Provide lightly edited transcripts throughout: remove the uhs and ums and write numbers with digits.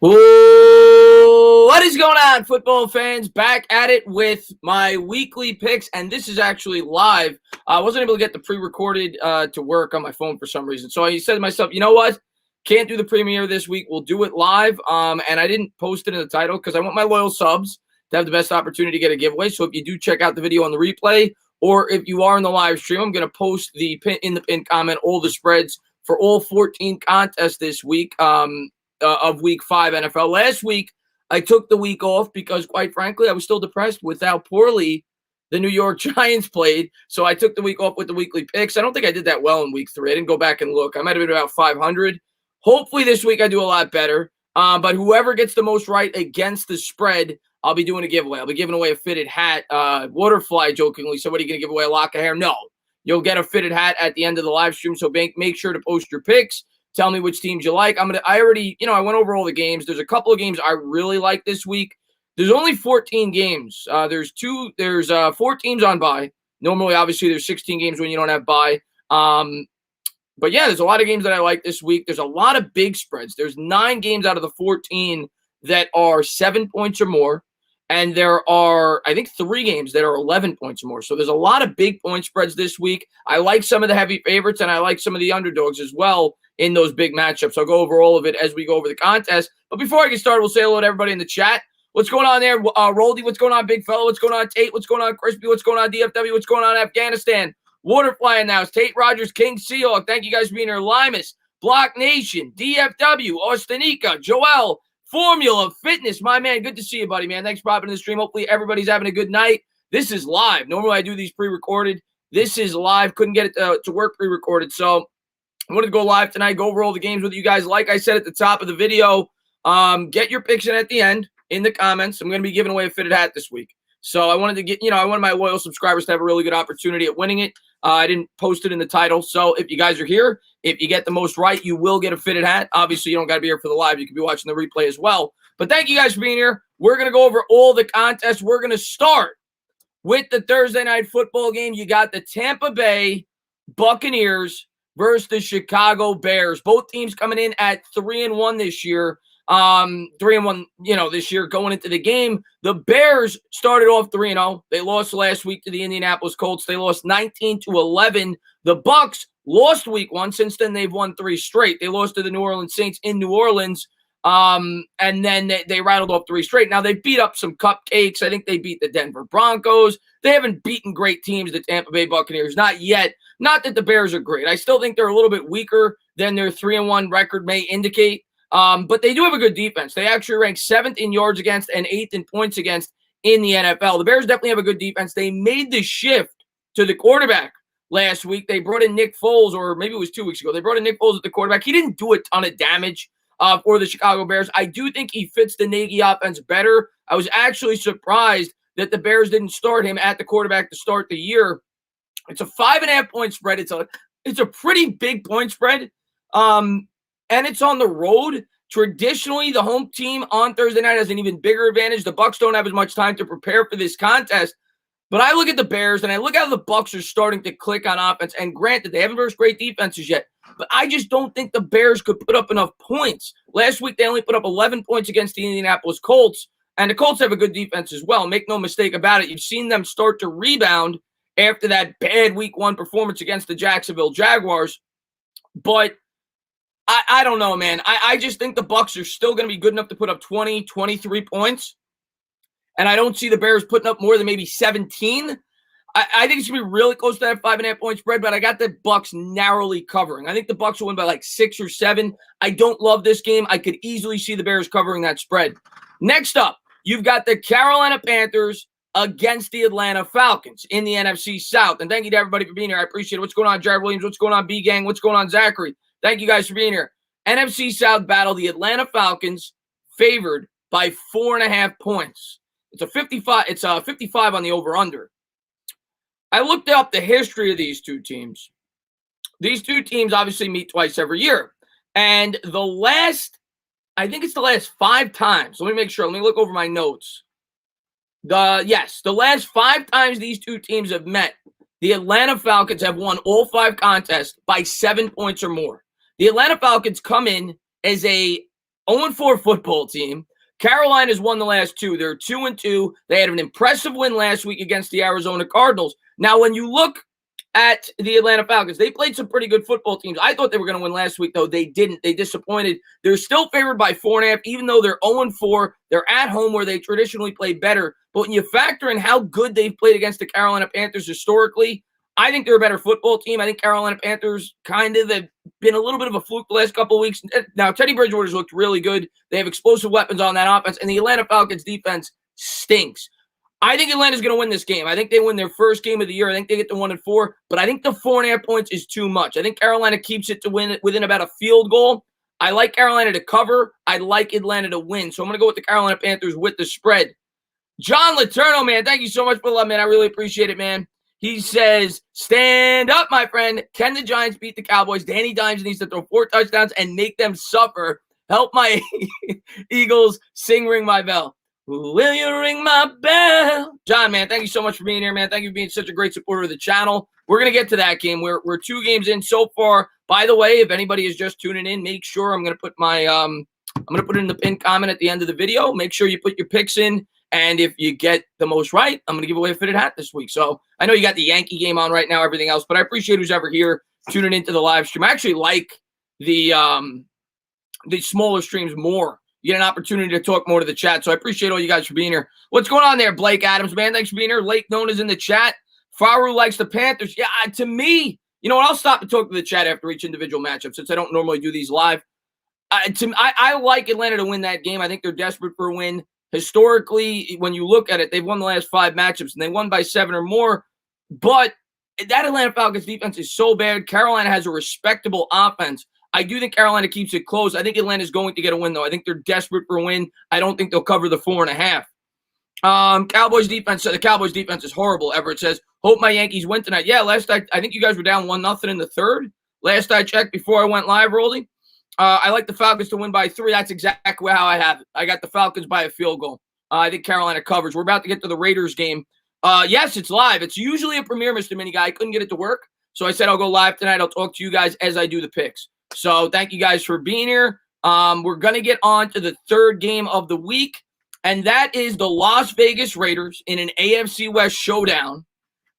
Ooh, what is going on, football fans? Back at it with my weekly picks, and this is actually live. I wasn't able to get the pre-recorded to work on my phone for some reason, so I said to myself, you know what? Can't do the premiere this week. We'll do it live, and I didn't post it in the title because I want my loyal subs to have the best opportunity to get a giveaway. So if you do check out the video on the replay, or if you are in the live stream, I'm going to post in the pin comment all the spreads for all 14 contests this week. Of week 5 NFL. Last week, I took the week off because, quite frankly, I was still depressed with how poorly the New York Giants played. So I took the week off with the weekly picks. I don't think I did that well in week 3. I didn't go back and look. I might have been about 500. Hopefully this week I do a lot better. But whoever gets the most right against the spread, I'll be doing a giveaway. I'll be giving away a fitted hat. Waterfly, jokingly. Somebody going to give away a lock of hair? No. You'll get a fitted hat at the end of the live stream. So make sure to post your picks. Tell me which teams you like. I went over all the games. There's a couple of games I really like this week. There's only 14 games. There's 4 teams on bye. Normally, obviously, there's 16 games when you don't have bye. But yeah, there's a lot of games that I like this week. There's a lot of big spreads. There's 9 games out of the 14 that are 7 points or more. And there are, I think, 3 games that are 11 points or more. So there's a lot of big point spreads this week. I like some of the heavy favorites, and I like some of the underdogs as well in those big matchups. I'll go over all of it as we go over the contest. But before I get started, we'll say hello to everybody in the chat. What's going on there? Roldy, what's going on, big fella? What's going on, Tate? What's going on, Crispy? What's going on, DFW? What's going on, Afghanistan? Waterfly in the house. Tate Rogers, King Seahawk. Thank you guys for being here. Limus, Block Nation, DFW, Austinica, Joel, Formula Fitness. My man, good to see you, buddy, man. Thanks for popping in the stream. Hopefully everybody's having a good night. This is live. Normally I do these pre-recorded. This is live. Couldn't get it to work pre-recorded, so I wanted to go live tonight, go over all the games with you guys. Like I said at the top of the video, get your picks in at the end in the comments. I'm going to be giving away a fitted hat this week. So I wanted to I wanted my loyal subscribers to have a really good opportunity at winning it. I didn't post it in the title. So if you guys are here, if you get the most right, you will get a fitted hat. Obviously, you don't got to be here for the live. You can be watching the replay as well. But thank you guys for being here. We're going to go over all the contests. We're going to start with the Thursday night football game. You got the Tampa Bay Buccaneers versus the Chicago Bears. Both teams coming in at 3-1 this year. 3-1, this year going into the game. The Bears started off 3-0. They lost last week to the Indianapolis Colts. They lost 19-11. The Bucs lost week 1. Since then, they've won 3 straight. They lost to the New Orleans Saints in New Orleans. And then they rattled off 3 straight. Now, they beat up some cupcakes. I think they beat the Denver Broncos. They haven't beaten great teams, the Tampa Bay Buccaneers. Not yet. Not that the Bears are great. I still think they're a little bit weaker than their 3-1 record may indicate. But they do have a good defense. They actually rank 7th in yards against and 8th in points against in the NFL. The Bears definitely have a good defense. They made the shift to the quarterback last week. They brought in Nick Foles, or maybe it was 2 weeks ago. They brought in Nick Foles at the quarterback. He didn't do a ton of damage for the Chicago Bears. I do think he fits the Nagy offense better. I was actually surprised that the Bears didn't start him at the quarterback to start the year. It's a 5.5 point spread. It's a pretty big point spread. And it's on the road. Traditionally, the home team on Thursday night has an even bigger advantage. The Bucs don't have as much time to prepare for this contest. But I look at the Bears, and I look how the Bucs are starting to click on offense. And granted, they haven't versed great defenses yet. But I just don't think the Bears could put up enough points. Last week, they only put up 11 points against the Indianapolis Colts. And the Colts have a good defense as well. Make no mistake about it. You've seen them start to rebound after that bad week 1 performance against the Jacksonville Jaguars. But I don't know, man. I just think the Bucs are still going to be good enough to put up 20, 23 points. And I don't see the Bears putting up more than maybe 17. I think it's going to be really close to that 5.5 point spread, but I got the Bucs narrowly covering. I think the Bucs will win by like 6 or 7. I don't love this game. I could easily see the Bears covering that spread. Next up, you've got the Carolina Panthers against the Atlanta Falcons in the NFC South. And thank you to everybody for being here. I appreciate it. What's going on, Jared Williams? What's going on, B-Gang? What's going on, Zachary? Thank you guys for being here. NFC South battle, the Atlanta Falcons favored by 4.5 points. It's a 55 on the over-under. I looked up the history of these two teams. These two teams obviously meet twice every year. And I think it's the last 5 times. Let me make sure. Let me look over my notes. The last 5 times these two teams have met, the Atlanta Falcons have won all 5 contests by 7 points or more. The Atlanta Falcons come in as a 0-4 football team. Carolina's won the last two. They're 2-2. They had an impressive win last week against the Arizona Cardinals. Now, when you look at the Atlanta Falcons, they played some pretty good football teams. I thought they were going to win last week, though. They didn't. They disappointed. They're still favored by 4.5, even though they're 0-4. They're at home where they traditionally play better. But when you factor in how good they've played against the Carolina Panthers historically, I think they're a better football team. I think Carolina Panthers kind of have been a little bit of a fluke the last couple of weeks. Now, Teddy Bridgewater's looked really good. They have explosive weapons on that offense, and the Atlanta Falcons defense stinks. I think Atlanta's going to win this game. I think they win their first game of the year. I think they get to 1-4, but I think the 4.5 points is too much. I think Carolina keeps it to win within about a field goal. I like Carolina to cover. I like Atlanta to win. So I'm going to go with the Carolina Panthers with the spread. John Letourneau, man, thank you so much for the love, man. I really appreciate it, man. He says, stand up, my friend. Can the Giants beat the Cowboys? Danny Dimes needs to throw 4 touchdowns and make them suffer. Help my Eagles sing Ring My Bell. Will you ring my bell? John, man, thank you so much for being here, man. Thank you for being such a great supporter of the channel. We're going to get to that game. We're 2 games in so far. By the way, if anybody is just tuning in, make sure I'm going to put my I'm going to put it in the pinned comment at the end of the video. Make sure you put your picks in. And if you get the most right, I'm going to give away a fitted hat this week. So I know you got the Yankee game on right now, everything else, but I appreciate who's ever here tuning into the live stream. I actually like the smaller streams more. You get an opportunity to talk more to the chat. So I appreciate all you guys for being here. What's going on there, Blake Adams, man? Thanks for being here. Lake Nona's in the chat. Faru likes the Panthers. Yeah, to me, you know what? I'll stop and talk to the chat after each individual matchup since I don't normally do these live. I like Atlanta to win that game. I think they're desperate for a win. Historically, when you look at it, they've won the last 5 matchups, and they won by 7 or more. But that Atlanta Falcons defense is so bad. Carolina has a respectable offense. I do think Carolina keeps it close. I think Atlanta's going to get a win, though. I think they're desperate for a win. I don't think they'll cover the 4.5. Cowboys defense. The Cowboys defense is horrible. Everett says, hope my Yankees win tonight. Yeah, I think you guys were down 1-0 in the third. Last I checked before I went live, Roldy. I like the Falcons to win by 3. That's exactly how I have it. I got the Falcons by a field goal. I think Carolina covers. We're about to get to the Raiders game. Yes, it's live. It's usually a premiere, Mr. Mini Guy. I couldn't get it to work, so I said I'll go live tonight. I'll talk to you guys as I do the picks. So thank you guys for being here. We're going to get on to the third game of the week, and that is the Las Vegas Raiders in an AFC West showdown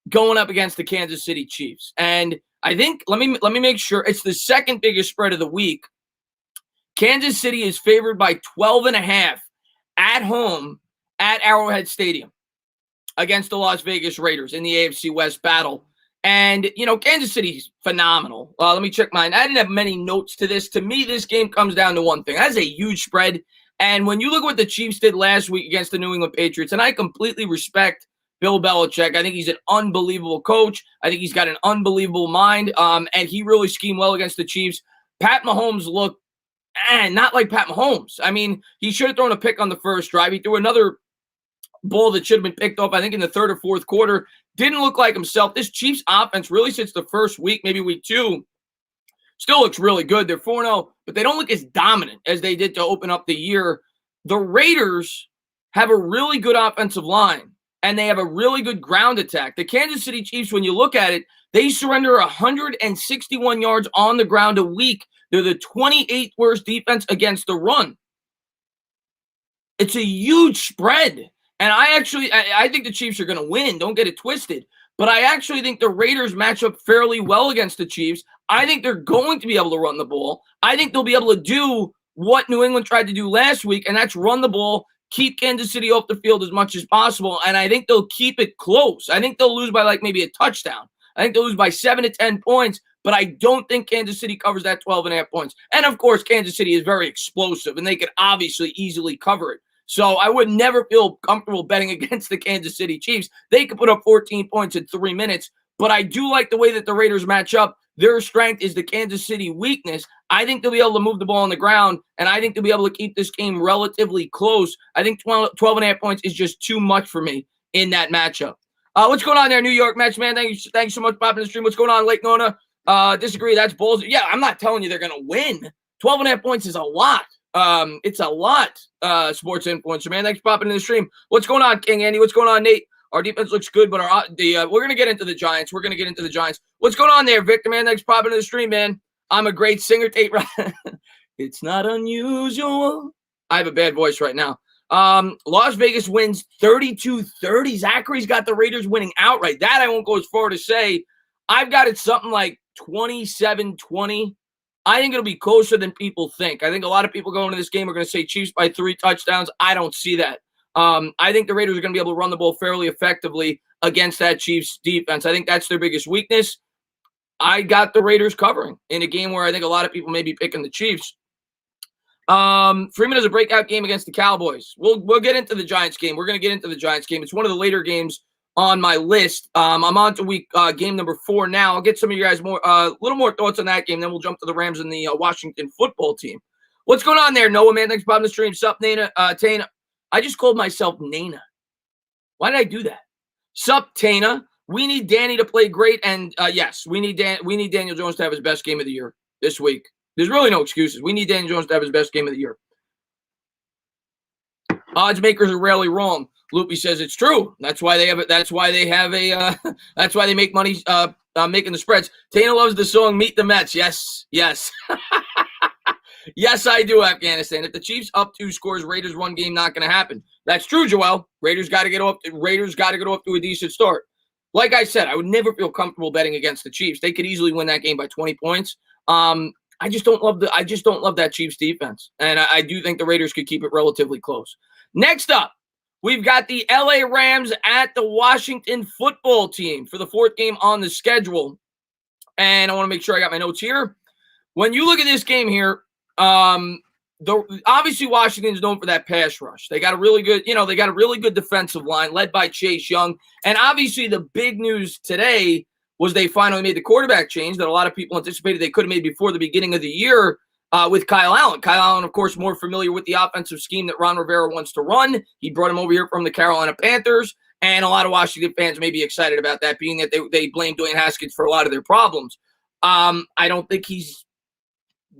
going up against the Kansas City Chiefs. And I think, let me make sure, it's the second biggest spread of the week. Kansas City is favored by 12.5 at home at Arrowhead Stadium against the Las Vegas Raiders in the AFC West battle. And, you know, Kansas City's phenomenal. Let me check mine. I didn't have many notes to this. To me, this game comes down to one thing. That's a huge spread. And when you look at what the Chiefs did last week against the New England Patriots, and I completely respect Bill Belichick. I think he's an unbelievable coach. I think he's got an unbelievable mind. And he really schemed well against the Chiefs. Pat Mahomes looked not like Pat Mahomes. I mean, he should have thrown a pick on the first drive. He threw another ball that should have been picked off, I think, in the third or fourth quarter. Didn't look like himself. This Chiefs offense, really since the first week, maybe week 2, still looks really good. They're 4-0, but they don't look as dominant as they did to open up the year. The Raiders have a really good offensive line, and they have a really good ground attack. The Kansas City Chiefs, when you look at it, they surrender 161 yards on the ground a week. They're the 28th worst defense against the run. It's a huge spread. And I think the Chiefs are going to win. Don't get it twisted. But I actually think the Raiders match up fairly well against the Chiefs. I think they're going to be able to run the ball. I think they'll be able to do what New England tried to do last week, and that's run the ball, keep Kansas City off the field as much as possible, and I think they'll keep it close. I think they'll lose by like maybe a touchdown. I think they'll lose by 7 to 10 points, but I don't think Kansas City covers that 12.5 points. And, of course, Kansas City is very explosive, and they could obviously easily cover it. So I would never feel comfortable betting against the Kansas City Chiefs. They could put up 14 points in 3 minutes, but I do like the way that the Raiders match up. Their strength is the Kansas City weakness. I think they'll be able to move the ball on the ground, and I think they'll be able to keep this game relatively close. I think 12.5 points is just too much for me in that matchup. What's going on there, New York Mets, man? Thank you so much for popping the stream. What's going on, Lake Nona? Disagree. That's balls. Yeah, I'm not telling you they're going to win. 12.5 points is a lot. It's a lot, sports influencer, man. Thanks for popping in the stream. What's going on, King Andy? What's going on, Nate? Our defense looks good, but we're going to get into the Giants. We're going to get into the Giants. What's going on there, Victor, man? Thanks for popping in the stream, man. I'm a great singer. It's not unusual. I have a bad voice right now. Las Vegas wins 32-30. Zachary's got the Raiders winning outright. That I won't go as far to say. I've got it something like 27-20. I think it'll be closer than people think. I think a lot of people going into this game are going to say Chiefs by 3 touchdowns. I don't see that. I think the Raiders are going to be able to run the ball fairly effectively against that Chiefs defense. I think that's their biggest weakness. I got the Raiders covering in a game where I think a lot of people may be picking the Chiefs. Freeman has a breakout game against the Cowboys. We'll get into the Giants game. We're going to get into the Giants game. It's one of the later games on my list. I'm on to game number 4 now. I'll get some of you guys more, little more thoughts on that game. Then we'll jump to the Rams and the Washington football team. What's going on there, Noah, man? Thanks for popping the stream. Sup, Nana, Tana. I just called myself Nana. Why did I do that? Sup, Tana. We need Danny to play great, and yes, we need Daniel Jones to have his best game of the year this week. There's really no excuses. We need Daniel Jones to have his best game of the year. Odds makers are rarely wrong. Loopy says it's true. That's why they have it. That's why they have a. That's why they make money making the spreads. Tana loves the song "Meet the Mets." Yes, yes, yes, I do. Afghanistan. If the Chiefs up 2 scores, Raiders 1 game, not going to happen. That's true, Joel. Raiders got to get off. Raiders got to get off to a decent start. Like I said, I would never feel comfortable betting against the Chiefs. They could easily win that game by 20 points. I just don't love that Chiefs defense, and I do think the Raiders could keep it relatively close. Next up, we've got the LA Rams at the Washington football team for the 4th game on the schedule, and I want to make sure I got my notes here. When you look at this game here, obviously Washington's known for that pass rush. They got a really good, they got a really good defensive line led by Chase Young, and obviously the big news today was they finally made the quarterback change that a lot of people anticipated they could have made before the beginning of the year with Kyle Allen. Kyle Allen, of course, more familiar with the offensive scheme that Ron Rivera wants to run. He brought him over here from the Carolina Panthers, and a lot of Washington fans may be excited about that, being that they blame Dwayne Haskins for a lot of their problems. I don't think he's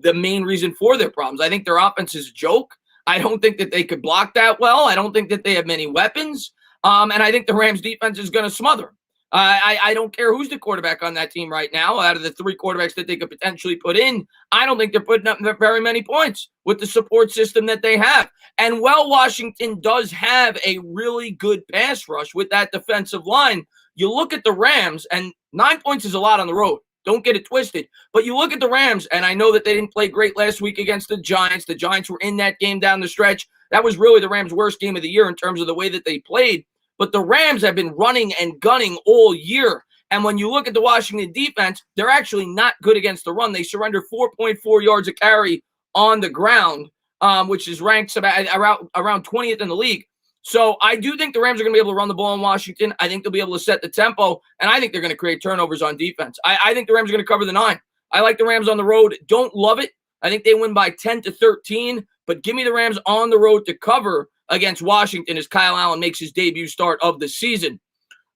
the main reason for their problems. I think their offense is a joke. I don't think that they could block that well. I don't think that they have many weapons. And I think the Rams defense is going to smother them. I don't care who's the quarterback on that team right now. Out of the 3 quarterbacks that they could potentially put in, I don't think they're putting up very many points with the support system that they have. And while Washington does have a really good pass rush with that defensive line, you look at the Rams, and 9 points is a lot on the road. Don't get it twisted. But you look at the Rams, and I know that they didn't play great last week against the Giants. The Giants were in that game down the stretch. That was really the Rams' worst game of the year in terms of the way that they played. But the Rams have been running and gunning all year. And when you look at the Washington defense, they're actually not good against the run. They surrender 4.4 yards a carry on the ground, which is ranked around 20th in the league. So I do think the Rams are going to be able to run the ball in Washington. I think they'll be able to set the tempo, and I think they're going to create turnovers on defense. I think the Rams are going to cover the 9. I like the Rams on the road. Don't love it. I think they win by 10-13, but give me the Rams on the road to cover against Washington as Kyle Allen makes his debut start of the season.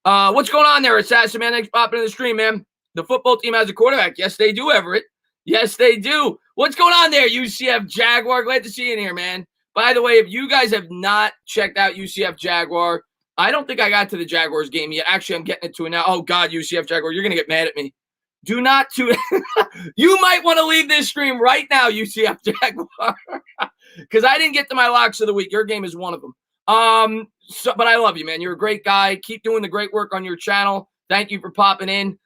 What's going on there, Assassin, man? Thanks for popping in the stream, man. The football team has a quarterback. Yes, they do, Everett. Yes, they do. What's going on there, UCF Jaguar? Glad to see you in here, man. By the way, if you guys have not checked out UCF Jaguar, I don't think I got to the Jaguars game yet. Actually, I'm getting into it now. Oh, God, UCF Jaguar, you're going to get mad at me. Do not tune You might want to leave this stream right now, UCF Jaguar, because I didn't get to my locks of the week. Your game is one of them. But I love you, man. You're a great guy. Keep doing the great work on your channel. Thank you for popping in.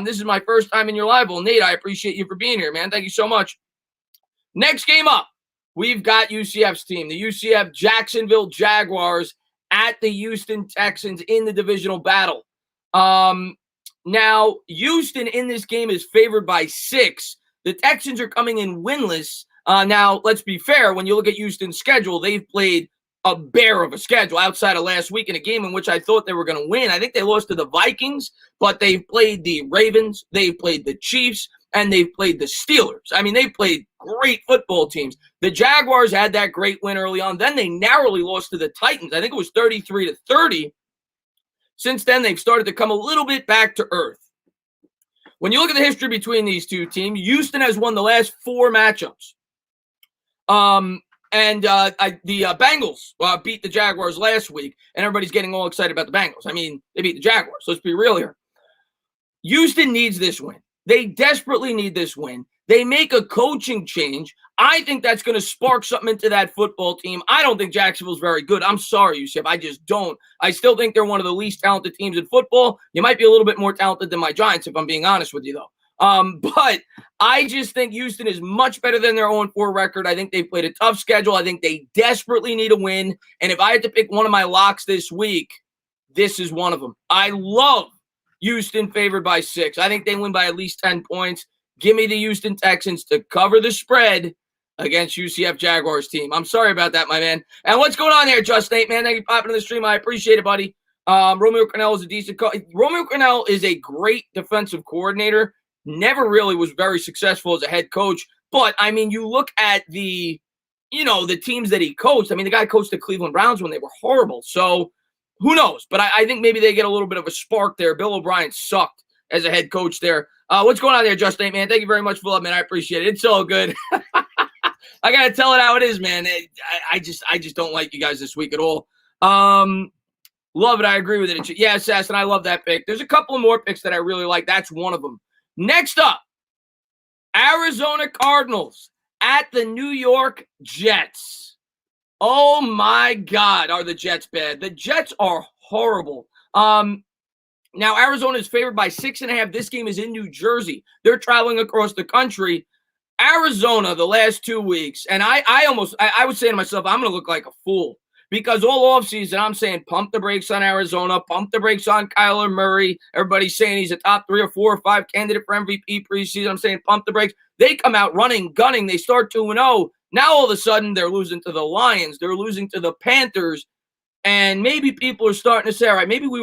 This is my first time in your live. Well, Nate, I appreciate you for being here, man. Thank you so much. Next game up, we've got UCF's team, the UCF Jacksonville Jaguars at the Houston Texans in the divisional battle. Now, Houston in this game is favored by 6. The Texans are coming in winless. Now, let's be fair. When you look at Houston's schedule, they've played a bear of a schedule outside of last week in a game in which I thought they were going to win. I think they lost to the Vikings, but they've played the Ravens, they've played the Chiefs, and they've played the Steelers. I mean, they've played great football teams. The Jaguars had that great win early on. Then they narrowly lost to the Titans. I think it was 33-30. Since then, they've started to come a little bit back to earth. When you look at the history between these two teams, Houston has won the last 4 matchups. The Bengals beat the Jaguars last week, and everybody's getting all excited about the Bengals. I mean, they beat the Jaguars. Let's be real here. Houston needs this win. They desperately need this win. They make a coaching change. I think that's going to spark something into that football team. I don't think Jacksonville's very good. I'm sorry, Yusuf. I just don't. I still think they're one of the least talented teams in football. You might be a little bit more talented than my Giants, if I'm being honest with you, though. But I just think Houston is much better than their 0-4 record. I think they played a tough schedule. I think they desperately need a win. And if I had to pick one of my locks this week, this is one of them. I love Houston favored by 6. I think they win by at least 10 points. Give me the Houston Texans to cover the spread against UCF Jaguars team. I'm sorry about that, my man. And what's going on there, Just Nate, man? Thank you for popping in the stream. I appreciate it, buddy. Romeo Crennel is a decent Romeo Crennel is a great defensive coordinator. Never really was very successful as a head coach. But, I mean, you look at the teams that he coached. I mean, the guy coached the Cleveland Browns when they were horrible. So, who knows? But I think maybe they get a little bit of a spark there. Bill O'Brien sucked as a head coach there. What's going on there, Justin, man? Thank you very much for love, man. I appreciate it. It's all good. I got to tell it how it is, man. I just don't like you guys this week at all. Love it. I agree with it. Yeah, Assassin, I love that pick. There's a couple more picks that I really like. That's one of them. Next up, Arizona Cardinals at the New York Jets. Oh, my God, are the Jets bad. The Jets are horrible. Now, Arizona is favored by 6.5. This game is in New Jersey. They're traveling across the country. Arizona, the last 2 weeks, and I was saying to myself, I'm going to look like a fool because all offseason I'm saying pump the brakes on Arizona, pump the brakes on Kyler Murray. Everybody's saying he's a top 3 or 4 or 5 candidate for MVP preseason. I'm saying pump the brakes. They come out running, gunning. They start 2-0. Now all of a sudden they're losing to the Lions. They're losing to the Panthers. And maybe people are starting to say, all right, maybe we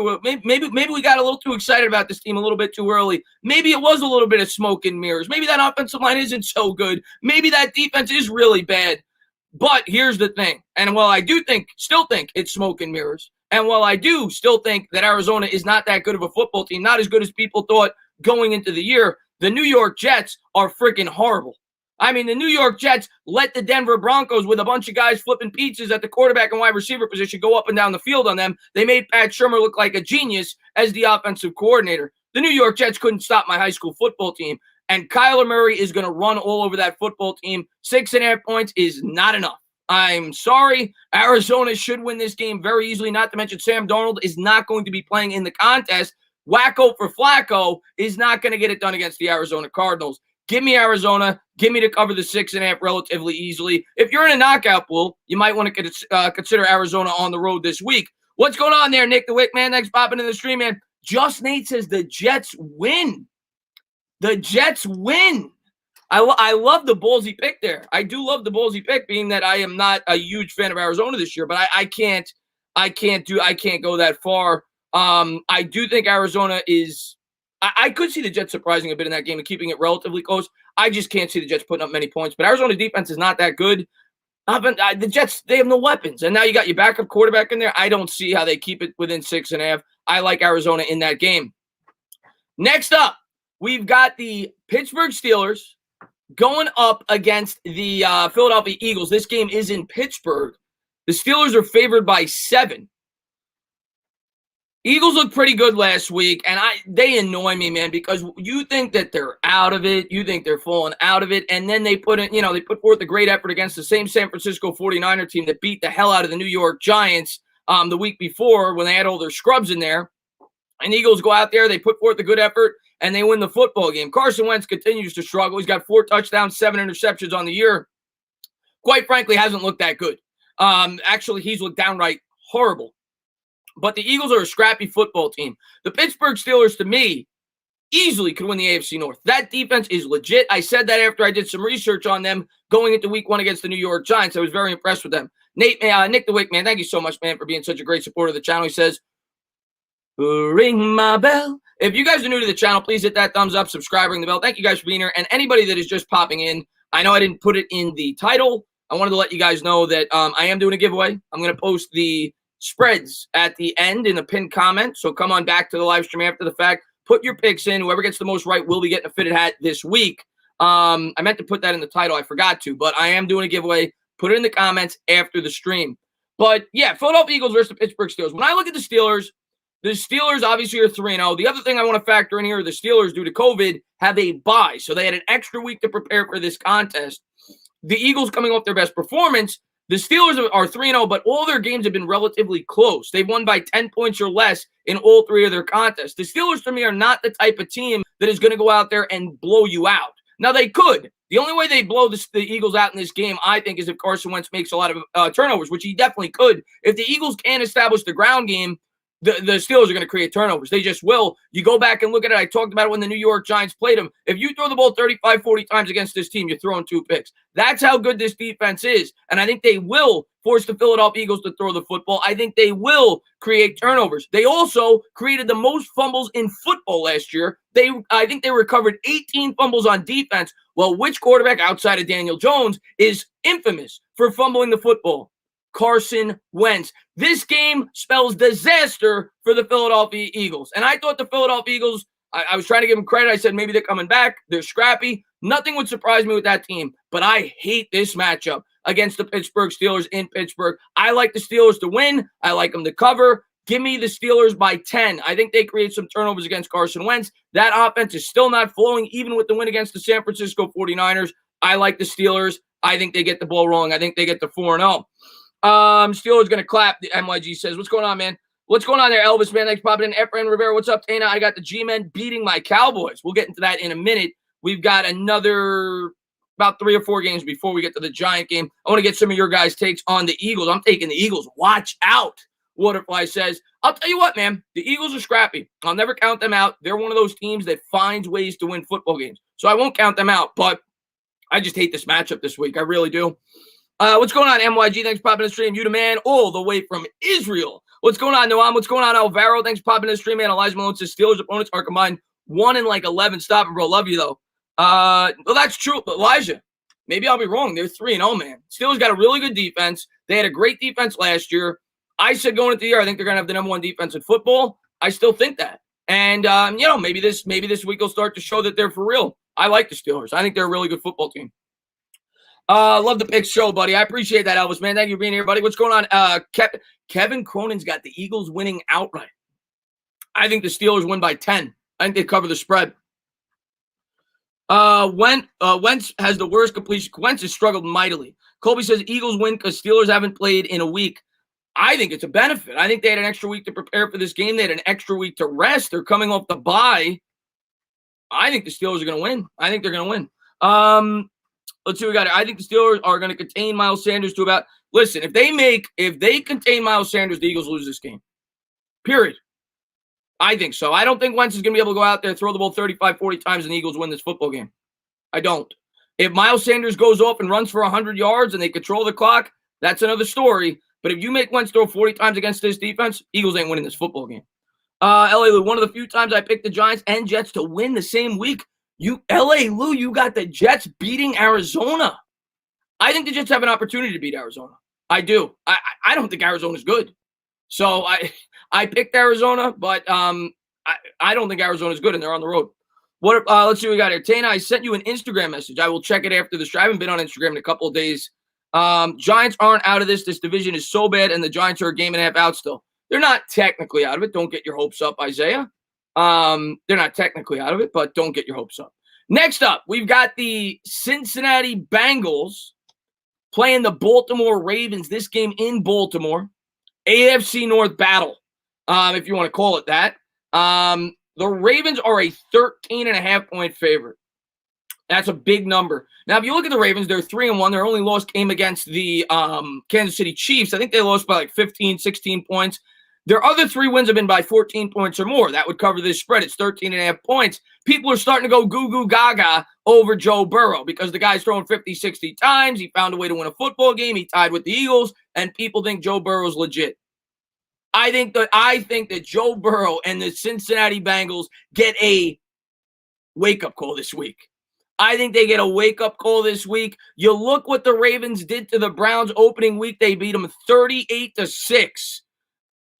got a little too excited about this team a little bit too early. Maybe it was a little bit of smoke and mirrors. Maybe that offensive line isn't so good. Maybe that defense is really bad. But here's the thing. And while I still think it's smoke and mirrors, and while I do still think that Arizona is not that good of a football team, not as good as people thought going into the year, the New York Jets are freaking horrible. I mean, the New York Jets let the Denver Broncos with a bunch of guys flipping pizzas at the quarterback and wide receiver position go up and down the field on them. They made Pat Shurmur look like a genius as the offensive coordinator. The New York Jets couldn't stop my high school football team, and Kyler Murray is going to run all over that football team. 6.5 points is not enough. I'm sorry. Arizona should win this game very easily, not to mention Sam Darnold is not going to be playing in the contest. Wacko for Flacco is not going to get it done against the Arizona Cardinals. Give me Arizona. Give me to cover the 6.5 relatively easily. If you're in a knockout pool, you might want to consider Arizona on the road this week. What's going on there, Nick the Wick, man? Thanks for popping in the stream, man. Just Nate says the Jets win. The Jets win. I love the ballsy pick there. I do love the ballsy pick, being that I am not a huge fan of Arizona this year, but I can't go that far. I do think Arizona is. I could see the Jets surprising a bit in that game and keeping it relatively close. I just can't see the Jets putting up many points. But Arizona defense is not that good. The Jets, they have no weapons. And now you got your backup quarterback in there. I don't see how they keep it within 6.5. I like Arizona in that game. Next up, we've got the Pittsburgh Steelers going up against the Philadelphia Eagles. This game is in Pittsburgh. The Steelers are favored by 7. Eagles looked pretty good last week, and they annoy me, man, because you think that they're out of it. You think they're falling out of it, and then they put forth a great effort against the same San Francisco 49er team that beat the hell out of the New York Giants the week before when they had all their scrubs in there. And the Eagles go out there, they put forth a good effort, and they win the football game. Carson Wentz continues to struggle. He's got 4 touchdowns, 7 interceptions on the year. Quite frankly, hasn't looked that good. Actually, he's looked downright horrible. But the Eagles are a scrappy football team. The Pittsburgh Steelers, to me, easily could win the AFC North. That defense is legit. I said that after I did some research on them going into week 1 against the New York Giants. I was very impressed with them. Nick the Wick, man, thank you so much, man, for being such a great supporter of the channel. He says, ring my bell. If you guys are new to the channel, please hit that thumbs up, subscribe, ring the bell. Thank you guys for being here. And anybody that is just popping in, I know I didn't put it in the title. I wanted to let you guys know that I am doing a giveaway. I'm going to post the spreads at the end in a pinned comment. So come on back to the live stream after the fact. Put your picks in. Whoever gets the most right will be getting a fitted hat this week. I meant to put that in the title. I forgot to, but I am doing a giveaway. Put it in the comments after the stream. But yeah, Philadelphia Eagles versus the Pittsburgh Steelers. When I look at the Steelers obviously are 3-0. The other thing I want to factor in here, the Steelers, due to COVID, have a bye. So they had an extra week to prepare for this contest. the Eagles coming off their best performance, the Steelers are 3-0, but all their games have been relatively close. They've won by 10 points or less in all three of their contests. The Steelers, to me, are not the type of team that is going to go out there and blow you out. Now, they could. The only way they blow the Eagles out in this game, I think, is if Carson Wentz makes a lot of turnovers, which he definitely could. If the Eagles can't establish the ground game, the Steelers are going to create turnovers. They just will. You go back and look at it. I talked about it when the New York Giants played them. If you throw the ball 35, 40 times against this team, you're throwing 2 picks. That's how good this defense is. And I think they will force the Philadelphia Eagles to throw the football. I think they will create turnovers. They also created the most fumbles in football last year. I think they recovered 18 fumbles on defense. Well, which quarterback outside of Daniel Jones is infamous for fumbling the football? Carson Wentz. This game spells disaster for the Philadelphia Eagles. And I thought the Philadelphia Eagles, I was trying to give them credit. I said maybe they're coming back. They're scrappy. Nothing would surprise me with that team. But I hate this matchup against the Pittsburgh Steelers in Pittsburgh. I like the Steelers to win. I like them to cover. Give me the Steelers by 10. I think they create some turnovers against Carson Wentz. That offense is still not flowing, even with the win against the San Francisco 49ers. I like the Steelers. I think they get the ball rolling. I think they get to 4-0. Steelers going to clap. The MYG says, what's going on, man? What's going on there, Elvis, man? Thanks for popping in. Efrain Rivera, what's up, Tana? I got the G-Men beating my Cowboys. We'll get into that in a minute. We've got another about 3 or 4 games before we get to the Giant game. I want to get some of your guys' takes on the Eagles. I'm taking the Eagles. Watch out, Waterfly says. I'll tell you what, man. The Eagles are scrappy. I'll never count them out. They're one of those teams that finds ways to win football games. So I won't count them out, but I just hate this matchup this week. I really do. What's going on, MYG? Thanks for popping in the stream. You the man all the way from Israel. What's going on, Noam? What's going on, Alvaro? Thanks for popping in the stream, man. Elijah Malone says Steelers opponents are combined 1-11. Stop it, bro. Love you, though. Well, that's true. But Elijah, maybe I'll be wrong. They're 3-0, man. Steelers got a really good defense. They had a great defense last year. I said going into the year, I think they're going to have the number 1 defense in football. I still think that. And, maybe this week will start to show that they're for real. I like the Steelers. I think they're a really good football team. Love the pick show, buddy. I appreciate that, Elvis, man. Thank you for being here, buddy. What's going on? Kevin Cronin's got the Eagles winning outright. I think the Steelers win by 10. I think they cover the spread. Wentz has the worst completion. Wentz has struggled mightily. Colby says Eagles win because Steelers haven't played in a week. I think it's a benefit. I think they had an extra week to prepare for this game. They had an extra week to rest. They're coming off the bye. I think the Steelers are going to win. I think they're going to win. Let's see what we got here. I think the Steelers are going to contain Miles Sanders to about – listen, if they contain Miles Sanders, the Eagles lose this game. Period. I think so. I don't think Wentz is going to be able to go out there, throw the ball 35, 40 times, and the Eagles win this football game. I don't. If Miles Sanders goes off and runs for 100 yards and they control the clock, that's another story. But if you make Wentz throw 40 times against this defense, Eagles ain't winning this football game. L.A. Lou, one of the few times I picked the Giants and Jets to win the same week, L.A. Lou, you got the Jets beating Arizona. I think the Jets have an opportunity to beat Arizona. I do. I don't think Arizona's good. So I picked Arizona, but I don't think Arizona's good, and they're on the road. Let's see what we got here. Tana, I sent you an Instagram message. I will check it after the show. I haven't been on Instagram in a couple of days. Giants aren't out of this. This division is so bad, and the Giants are a game and a half out still. They're not technically out of it. Don't get your hopes up, Isaiah. They're not technically out of it, but don't get your hopes up. Next up, we've got the Cincinnati Bengals playing the Baltimore Ravens. This game in Baltimore. AFC North battle, if you want to call it that. The Ravens are a 13.5-point favorite. That's a big number. Now, if you look at the Ravens, they're 3-1. Their only loss came against the Kansas City Chiefs. I think they lost by like 15, 16 points. Their other 3 wins have been by 14 points or more. That would cover this spread. It's 13.5 points. People are starting to go goo-goo gaga over Joe Burrow because the guy's throwing 50, 60 times. He found a way to win a football game. He tied with the Eagles, and people think Joe Burrow's legit. I think that Joe Burrow and the Cincinnati Bengals get a wake-up call this week. I think they get a wake-up call this week. You look what the Ravens did to the Browns opening week. They beat them 38-6.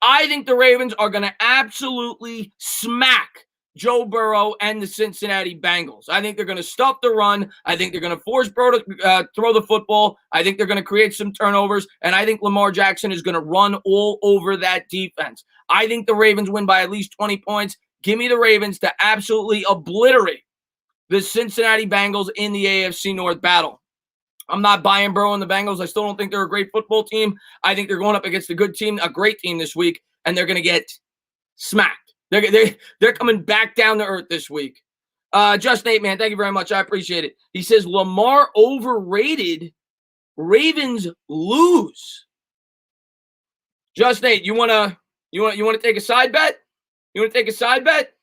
I think the Ravens are going to absolutely smack Joe Burrow and the Cincinnati Bengals. I think they're going to stop the run. I think they're going to force Burrow to throw the football. I think they're going to create some turnovers. And I think Lamar Jackson is going to run all over that defense. I think the Ravens win by at least 20 points. Give me the Ravens to absolutely obliterate the Cincinnati Bengals in the AFC North battle. I'm not buying Burrow and the Bengals. I still don't think they're a great football team. I think they're going up against a good team, a great team this week, and they're going to get smacked. They're coming back down to earth this week. Just Nate, man, thank you very much. I appreciate it. He says Lamar overrated. Ravens lose. Just Nate, you wanna take a side bet? You want to take a side bet?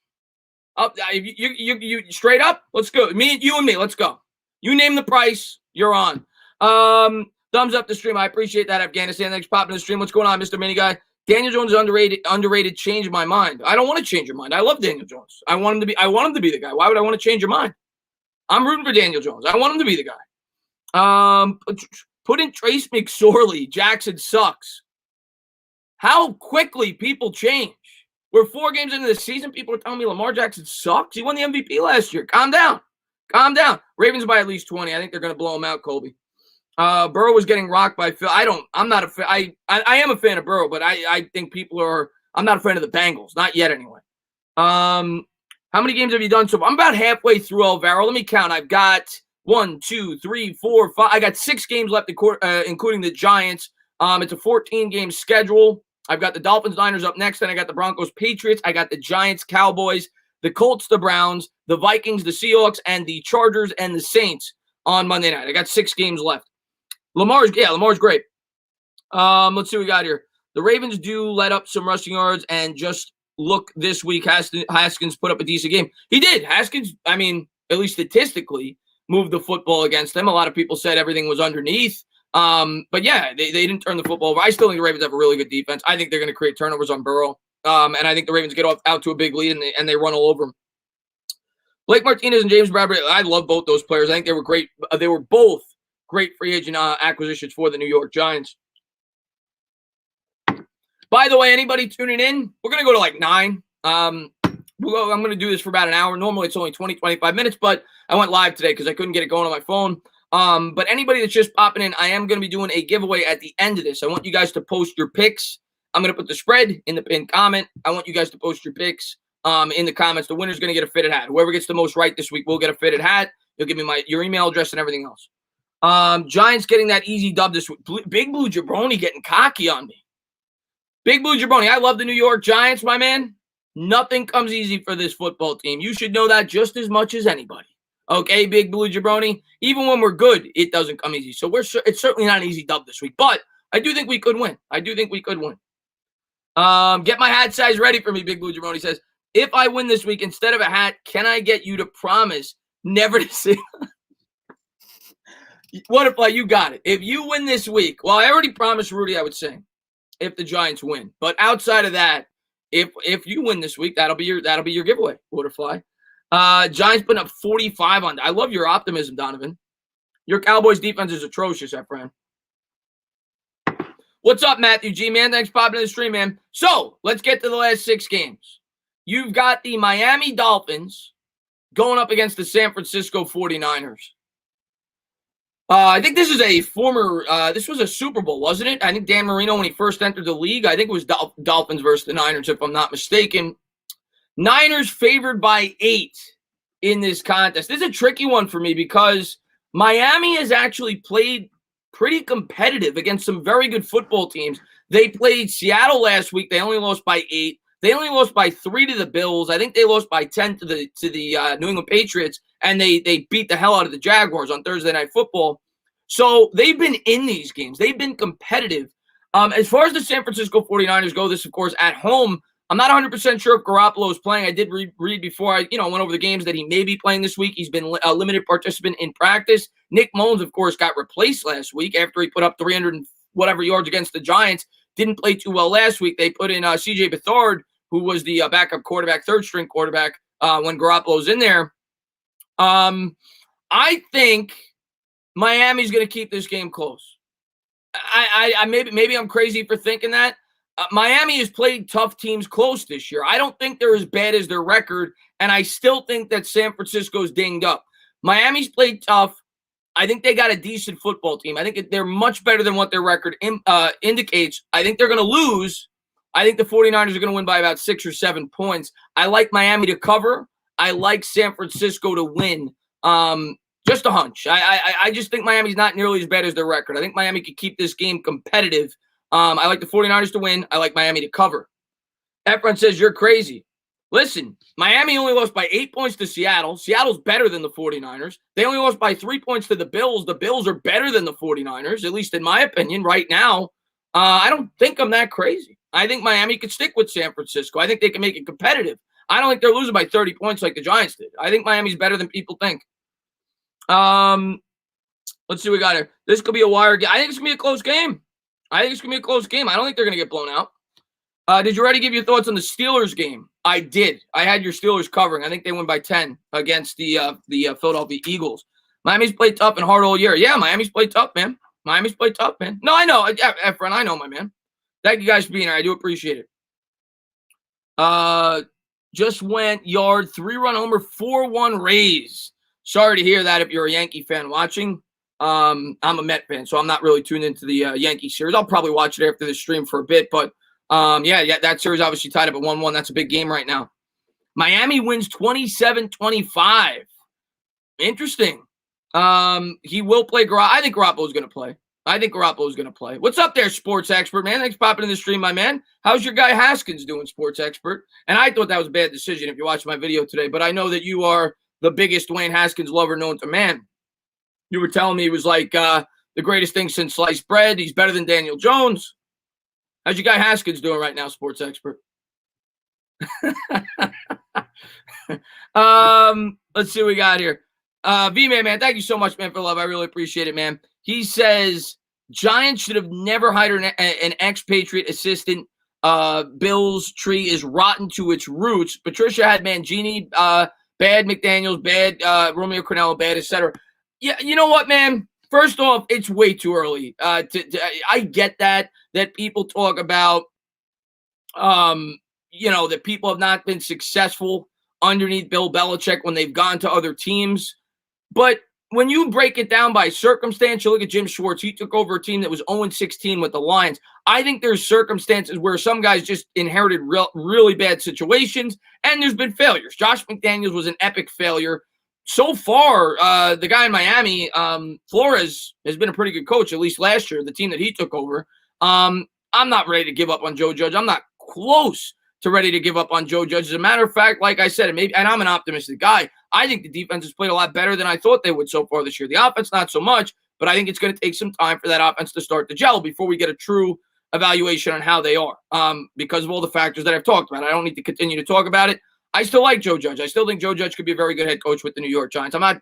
Up, you straight up. Let's go. You and me. Let's go. You name the price. You're on. Thumbs up the stream. I appreciate that, Afghanistan. Thanks for popping the stream. What's going on, Mr. Mini Guy? Daniel Jones is underrated. Changed my mind. I don't want to change your mind. I love Daniel Jones. I want him to be the guy. Why would I want to change your mind? I'm rooting for Daniel Jones. I want him to be the guy. Put in Trace McSorley. Jackson sucks. How quickly people change. We're 4 games into the season. People are telling me Lamar Jackson sucks. He won the MVP last year. Calm down. Ravens by at least 20. I think they're going to blow him out, Colby. Burrow was getting rocked by Phil. I'm not a fan. I am a fan of Burrow, but I think people are. I'm not a fan of the Bengals. Not yet, anyway. How many games have you done so far? I'm about halfway through, Alvaro. Let me count. I've got 1, 2, 3, 4, 5. I got 6 games left, including the Giants. It's a 14-game schedule. I've got the Dolphins, Niners up next, and I got the Broncos, Patriots. I got the Giants, Cowboys, the Colts, the Browns, the Vikings, the Seahawks, and the Chargers and the Saints on Monday night. I got 6 games left. Lamar's great. Let's see what we got here. The Ravens do let up some rushing yards, and just look this week, Haskins put up a decent game. He did. Haskins, at least statistically, moved the football against them. A lot of people said everything was underneath. But yeah, they didn't turn the football over. I still think the Ravens have a really good defense. I think they're going to create turnovers on Burrow. And I think the Ravens get out to a big lead and they run all over them. Blake Martinez and James Bradbury, I love both those players. I think they were great. They were both great free agent acquisitions for the New York Giants. By the way, anybody tuning in, we're going to go to like 9. I'm going to do this for about an hour. Normally it's only 20, 25 minutes, but I went live today because I couldn't get it going on my phone. But anybody that's just popping in, I am going to be doing a giveaway at the end of this. I want you guys to post your picks. I'm going to put the spread in the pinned comment. I want you guys to post your picks in the comments. The winner's going to get a fitted hat. Whoever gets the most right this week will get a fitted hat. You'll give me your email address and everything else. Giants getting that easy dub this week. Big Blue Jabroni getting cocky on me. Big Blue Jabroni, I love the New York Giants, my man. Nothing comes easy for this football team. You should know that just as much as anybody. Okay, Big Blue Jabroni. Even when we're good, it doesn't come easy. So it's certainly not an easy dub this week. But I do think we could win. Get my hat size ready for me, Big Blue Jabroni says. If I win this week, instead of a hat, can I get you to promise never to say What if you got it? If you win this week, well, I already promised Rudy I would sing if the Giants win. But outside of that, if you win this week, that'll be your giveaway, Waterfly. Giants putting up 45 on that. I love your optimism, Donovan. Your Cowboys defense is atrocious, my friend. What's up, Matthew G, man? Thanks for popping in the stream, man. So let's get to the last 6 games. You've got the Miami Dolphins going up against the San Francisco 49ers. I think this is this was a Super Bowl, wasn't it? I think Dan Marino, when he first entered the league, I think it was Dolphins versus the Niners, if I'm not mistaken. Niners favored by 8 in this contest. This is a tricky one for me because Miami has actually played pretty competitive against some very good football teams. They played Seattle last week. They only lost by 8. They only lost by 3 to the Bills. I think they lost by 10 to the New England Patriots, and they beat the hell out of the Jaguars on Thursday Night Football. So they've been in these games. They've been competitive. As far as the San Francisco 49ers go, this, of course, at home, I'm not 100% sure if Garoppolo is playing. I did read before I went over the games that he may be playing this week. He's been a limited participant in practice. Nick Mullins, of course, got replaced last week after he put up 300 and whatever yards against the Giants. Didn't play too well last week. They put in C.J. Beathard, who was the backup quarterback, third-string quarterback when Garoppolo's in there. I think Miami's going to keep this game close. I maybe I'm crazy for thinking that. Miami has played tough teams close this year. I don't think they're as bad as their record, and I still think that San Francisco's dinged up. Miami's played tough. I think they got a decent football team. I think they're much better than what their record indicates. I think they're going to lose. I think the 49ers are going to win by about 6 or 7 points. I like Miami to cover. I like San Francisco to win. Just a hunch. I just think Miami's not nearly as bad as their record. I think Miami could keep this game competitive. I like the 49ers to win. I like Miami to cover. Efron says, you're crazy. Listen, Miami only lost by 8 points to Seattle. Seattle's better than the 49ers. They only lost by 3 points to the Bills. The Bills are better than the 49ers, at least in my opinion, right now. I don't think I'm that crazy. I think Miami could stick with San Francisco. I think they can make it competitive. I don't think they're losing by 30 points like the Giants did. I think Miami's better than people think. Let's see what we got here. This could be a wire game. I think it's going to be a close game. I don't think they're going to get blown out. Did you already give your thoughts on the Steelers game? I did. I had your Steelers covering. I think they win by 10 against the Philadelphia Eagles. Miami's played tough and hard all year. Yeah, Miami's played tough, man. No, I know. Efren, I know, my man. Thank you guys for being here. I do appreciate it. Just went yard, 3-run homer, 4-1 Rays. Sorry to hear that if you're a Yankee fan watching. I'm a Met fan, so I'm not really tuned into the Yankee series. I'll probably watch it after the stream for a bit, but yeah, that series obviously tied up at 1-1. That's a big game right now. Miami wins 27-25. Interesting. He will play Garoppolo. I think Garoppolo's going to play. What's up there, sports expert, man? Thanks for popping in the stream, my man. How's your guy Haskins doing, sports expert? And I thought that was a bad decision if you watched my video today, but I know that you are the biggest Dwayne Haskins lover known to man. You were telling me he was like the greatest thing since sliced bread. He's better than Daniel Jones. How's your guy Haskins doing right now, sports expert? Let's see what we got here. V-Man, thank you so much, man, for love. I really appreciate it, man. He says, Giants should have never hired an expatriate assistant. Bill's tree is rotten to its roots. Patricia had Mangini, bad McDaniels, bad Romeo Crennel, bad, etc. Yeah, you know what, man? First off, it's way too early. I get that people talk about, that people have not been successful underneath Bill Belichick when they've gone to other teams. But when you break it down by circumstance, you look at Jim Schwartz. He took over a team that was 0-16 with the Lions. I think there's circumstances where some guys just inherited really bad situations, and there's been failures. Josh McDaniels was an epic failure. So far, the guy in Miami, Flores, has been a pretty good coach, at least last year, the team that he took over. I'm not ready to give up on Joe Judge. I'm not close to ready to give up on Joe Judge. As a matter of fact, like I said, and I'm an optimistic guy, I think the defense has played a lot better than I thought they would so far this year. The offense, not so much, but I think it's going to take some time for that offense to start to gel before we get a true evaluation on how they are, because of all the factors that I've talked about. I don't need to continue to talk about it. I still like Joe Judge. I still think Joe Judge could be a very good head coach with the New York Giants. I'm not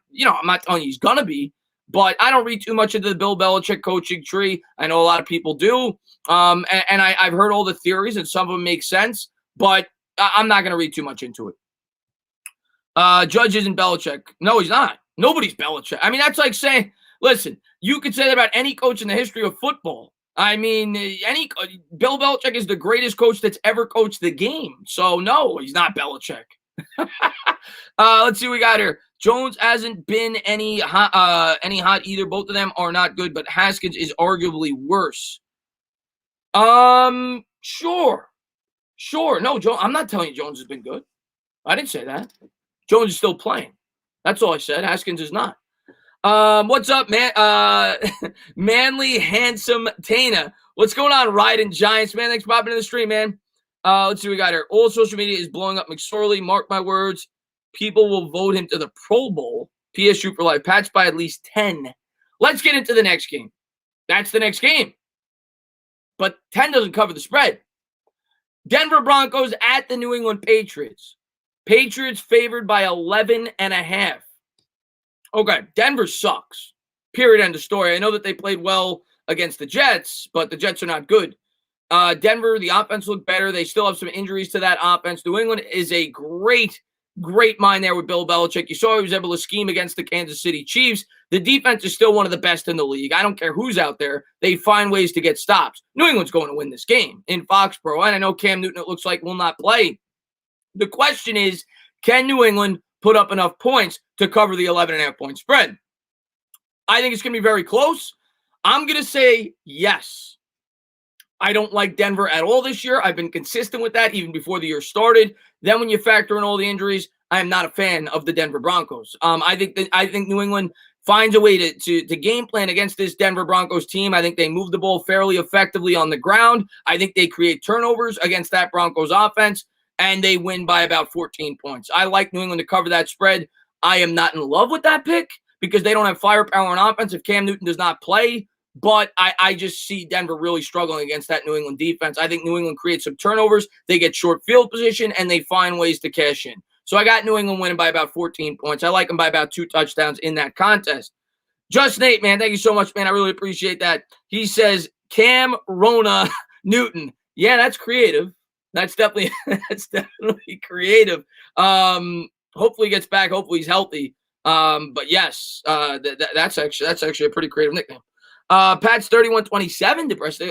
telling you he's going to be, but I don't read too much into the Bill Belichick coaching tree. I know a lot of people do. And I've heard all the theories, and some of them make sense, but I'm not going to read too much into it. Judge isn't Belichick. No, he's not. Nobody's Belichick. I mean, that's like saying, listen, you could say that about any coach in the history of football. I mean, Bill Belichick is the greatest coach that's ever coached the game. So, no, he's not Belichick. Let's see what we got here. Jones hasn't been any hot either. Both of them are not good, but Haskins is arguably worse. Sure. No, I'm not telling you Jones has been good. I didn't say that. Jones is still playing. That's all I said. Haskins is not. What's up, man? Manly Handsome Tana. What's going on, Riding Giants, man? Thanks for popping in the stream, man. Let's see what we got here. All social media is blowing up McSorley. Mark my words. People will vote him to the Pro Bowl. PSU for life. Pats by at least 10. Let's get into the next game. That's the next game. But 10 doesn't cover the spread. Denver Broncos at the New England Patriots. Patriots favored by 11.5. Okay, Denver sucks. Period, end of story. I know that they played well against the Jets, but the Jets are not good. Denver, the offense looked better. They still have some injuries to that offense. New England is a great mind there with Bill Belichick. You saw he was able to scheme against the Kansas City Chiefs. The defense is still one of the best in the league. I don't care who's out there. They find ways to get stops. New England's going to win this game in Foxborough, and I know Cam Newton, it looks like, will not play. The question is, can New England put up enough points to cover the 11.5 point spread? I think it's going to be very close. I'm going to say yes. I don't like Denver at all this year. I've been consistent with that even before the year started. Then when you factor in all the injuries, I am not a fan of the Denver Broncos. I think New England finds a way to game plan against this Denver Broncos team. I think they move the ball fairly effectively on the ground. I think they create turnovers against that Broncos offense, and they win by about 14 points. I like New England to cover that spread. I am not in love with that pick because they don't have firepower on offense if Cam Newton does not play, but I just see Denver really struggling against that New England defense. I think New England creates some turnovers, they get short field position, and they find ways to cash in. So I got New England winning by about 14 points. I like them by about 2 touchdowns in that contest. Just Nate, man, thank you so much, man. I really appreciate that. He says, Cam Rona Newton. Yeah, that's creative. That's definitely creative. Hopefully he gets back. Hopefully he's healthy. But yes, that's actually a pretty creative nickname. Pats 31-27. Depressed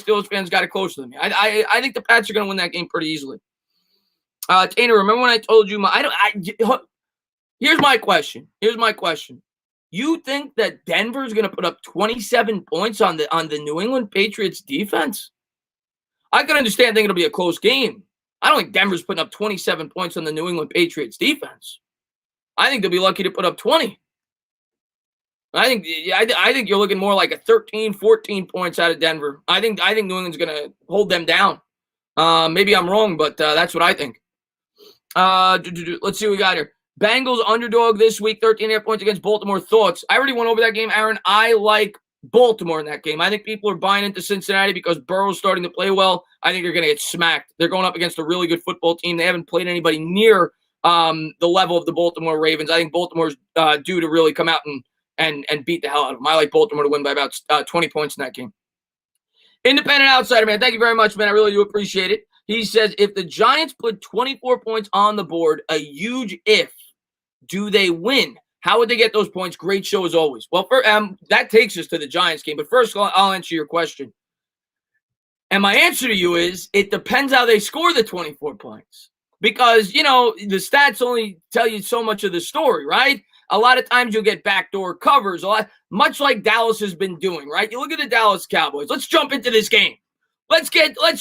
Steelers fans got it closer than me. I think the Pats are going to win that game pretty easily. Tanner, remember when I told you here's my question. You think that Denver's going to put up 27 points on the New England Patriots defense? I can understand thinking it'll be a close game. I don't think Denver's putting up 27 points on the New England Patriots defense. I think they'll be lucky to put up 20. I think you're looking more like a 13, 14 points out of Denver. I think New England's going to hold them down. Maybe I'm wrong, but that's what I think. Let's see what we got here. Bengals underdog this week, 13.5 points against Baltimore. Thoughts? I already went over that game, Aaron. I like Baltimore in that game. I think people are buying into Cincinnati because Burrow's starting to play well. I think they're going to get smacked. They're going up against a really good football team. They haven't played anybody near the level of the Baltimore Ravens. I think Baltimore's due to really come out and beat the hell out of them. I like Baltimore to win by about 20 points in that game. Independent Outsider, man. Thank you very much, man. I really do appreciate it. He says, if the Giants put 24 points on the board, a huge if, do they win? How would they get those points? Great show as always. Well, that takes us to the Giants game. But first, I'll answer your question. And my answer to you is, it depends how they score the 24 points. Because, the stats only tell you so much of the story, right? A lot of times you'll get backdoor covers, much like Dallas has been doing, right? You look at the Dallas Cowboys. Let's jump into this game. Let's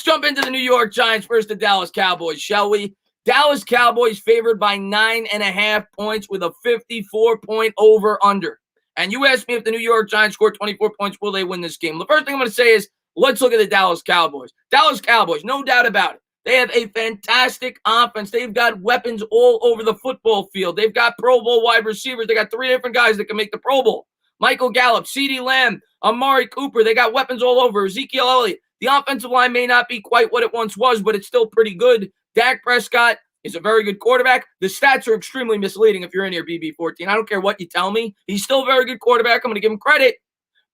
jump into the New York Giants versus the Dallas Cowboys, shall we? Dallas Cowboys favored by 9.5 points with a 54-point over-under. And you asked me if the New York Giants score 24 points, will they win this game? The first thing I'm going to say is, let's look at the Dallas Cowboys. Dallas Cowboys, no doubt about it. They have a fantastic offense. They've got weapons all over the football field. They've got Pro Bowl wide receivers. They got 3 different guys that can make the Pro Bowl. Michael Gallup, CeeDee Lamb, Amari Cooper. They got weapons all over. Ezekiel Elliott. The offensive line may not be quite what it once was, but it's still pretty good. Dak Prescott is a very good quarterback. The stats are extremely misleading if you're in here, BB14. I don't care what you tell me. He's still a very good quarterback. I'm going to give him credit.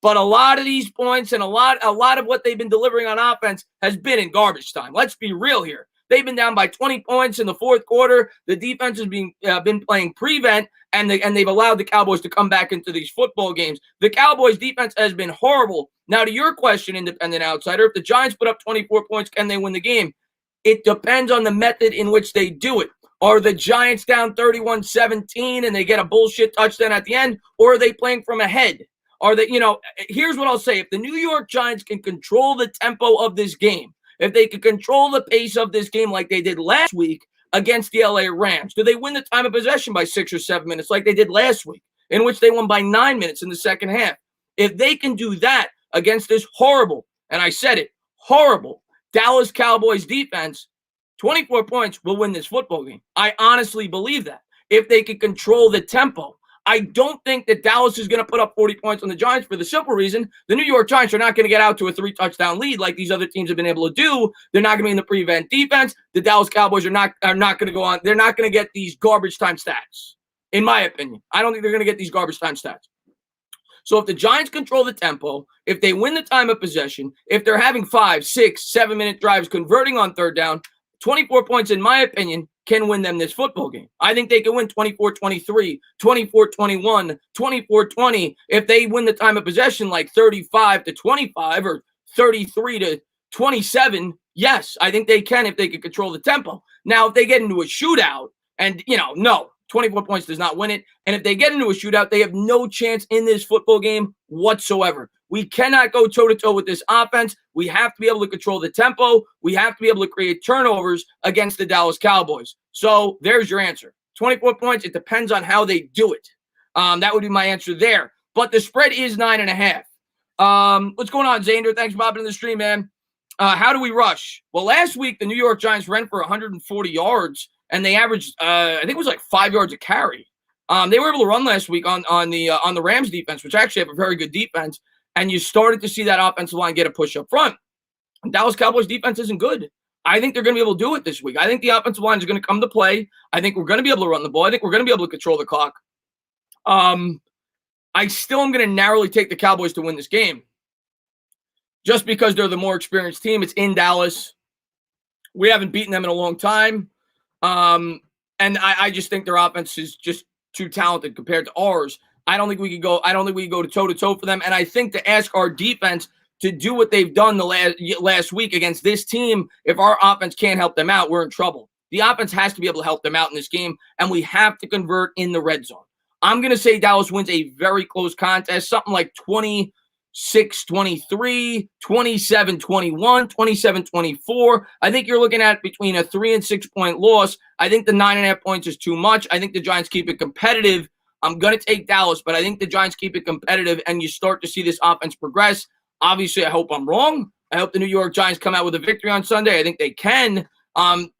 But a lot of these points and a lot of what they've been delivering on offense has been in garbage time. Let's be real here. They've been down by 20 points in the fourth quarter. The defense has been playing prevent, and they've allowed the Cowboys to come back into these football games. The Cowboys' defense has been horrible. Now, to your question, Independent Outsider, if the Giants put up 24 points, can they win the game? It depends on the method in which they do it. Are the Giants down 31-17 and they get a bullshit touchdown at the end, or are they playing from ahead? Are they, here's what I'll say. If the New York Giants can control the tempo of this game, if they can control the pace of this game like they did last week against the LA Rams, do they win the time of possession by 6 or 7 minutes like they did last week, in which they won by 9 minutes in the second half? If they can do that against this horrible, and I said it, horrible Dallas Cowboys defense, 24 points will win this football game. I honestly believe that. If they can control the tempo. I don't think that Dallas is going to put up 40 points on the Giants for the simple reason the New York Giants are not going to get out to a 3-touchdown lead like these other teams have been able to do. They're not going to be in the prevent defense. The Dallas Cowboys are not going to go on. They're not going to get these garbage time stats, in my opinion. I don't think they're going to get these garbage time stats. So if the Giants control the tempo, if they win the time of possession, if they're having 5, 6, 7-minute drives converting on third down, 24 points, in my opinion, can win them this football game. I think they can win 24-23, 24-21, 24-20. If they win the time of possession like 35-25 or 33-27, yes, I think they can if they can control the tempo. Now, if they get into a shootout and, no, 24 points does not win it. And if they get into a shootout, they have no chance in this football game whatsoever. We cannot go toe-to-toe with this offense. We have to be able to control the tempo. We have to be able to create turnovers against the Dallas Cowboys. So there's your answer. 24 points, it depends on how they do it. That would be my answer there. But the spread is 9.5. What's going on, Zander? Thanks for popping in the stream, man. How do we rush? Well, last week, the New York Giants ran for 140 yards, and they averaged, I think it was like 5 yards a carry. They were able to run last week on the Rams defense, which actually have a very good defense, and you started to see that offensive line get a push up front. Dallas Cowboys defense isn't good. I think they're going to be able to do it this week. I think the offensive line is going to come to play. I think we're going to be able to run the ball. I think we're going to be able to control the clock. I still am going to narrowly take the Cowboys to win this game just because they're the more experienced team. It's in Dallas. We haven't beaten them in a long time. And I just think their offense is just too talented compared to ours. I don't think we could go toe-to-toe for them. And I think to ask our defense to do what they've done the last week against this team, if our offense can't help them out, we're in trouble. The offense has to be able to help them out in this game, and we have to convert in the red zone. I'm going to say Dallas wins a very close contest, something like 26-23, 27-21, 27-24. I think you're looking at between a 3 and 6 point loss. I think the 9.5 points is too much. I think the Giants keep it competitive. I'm going to take Dallas, but I think the Giants keep it competitive, and you start to see this offense progress. Obviously, I hope I'm wrong. I hope the New York Giants come out with a victory on Sunday. I think they can.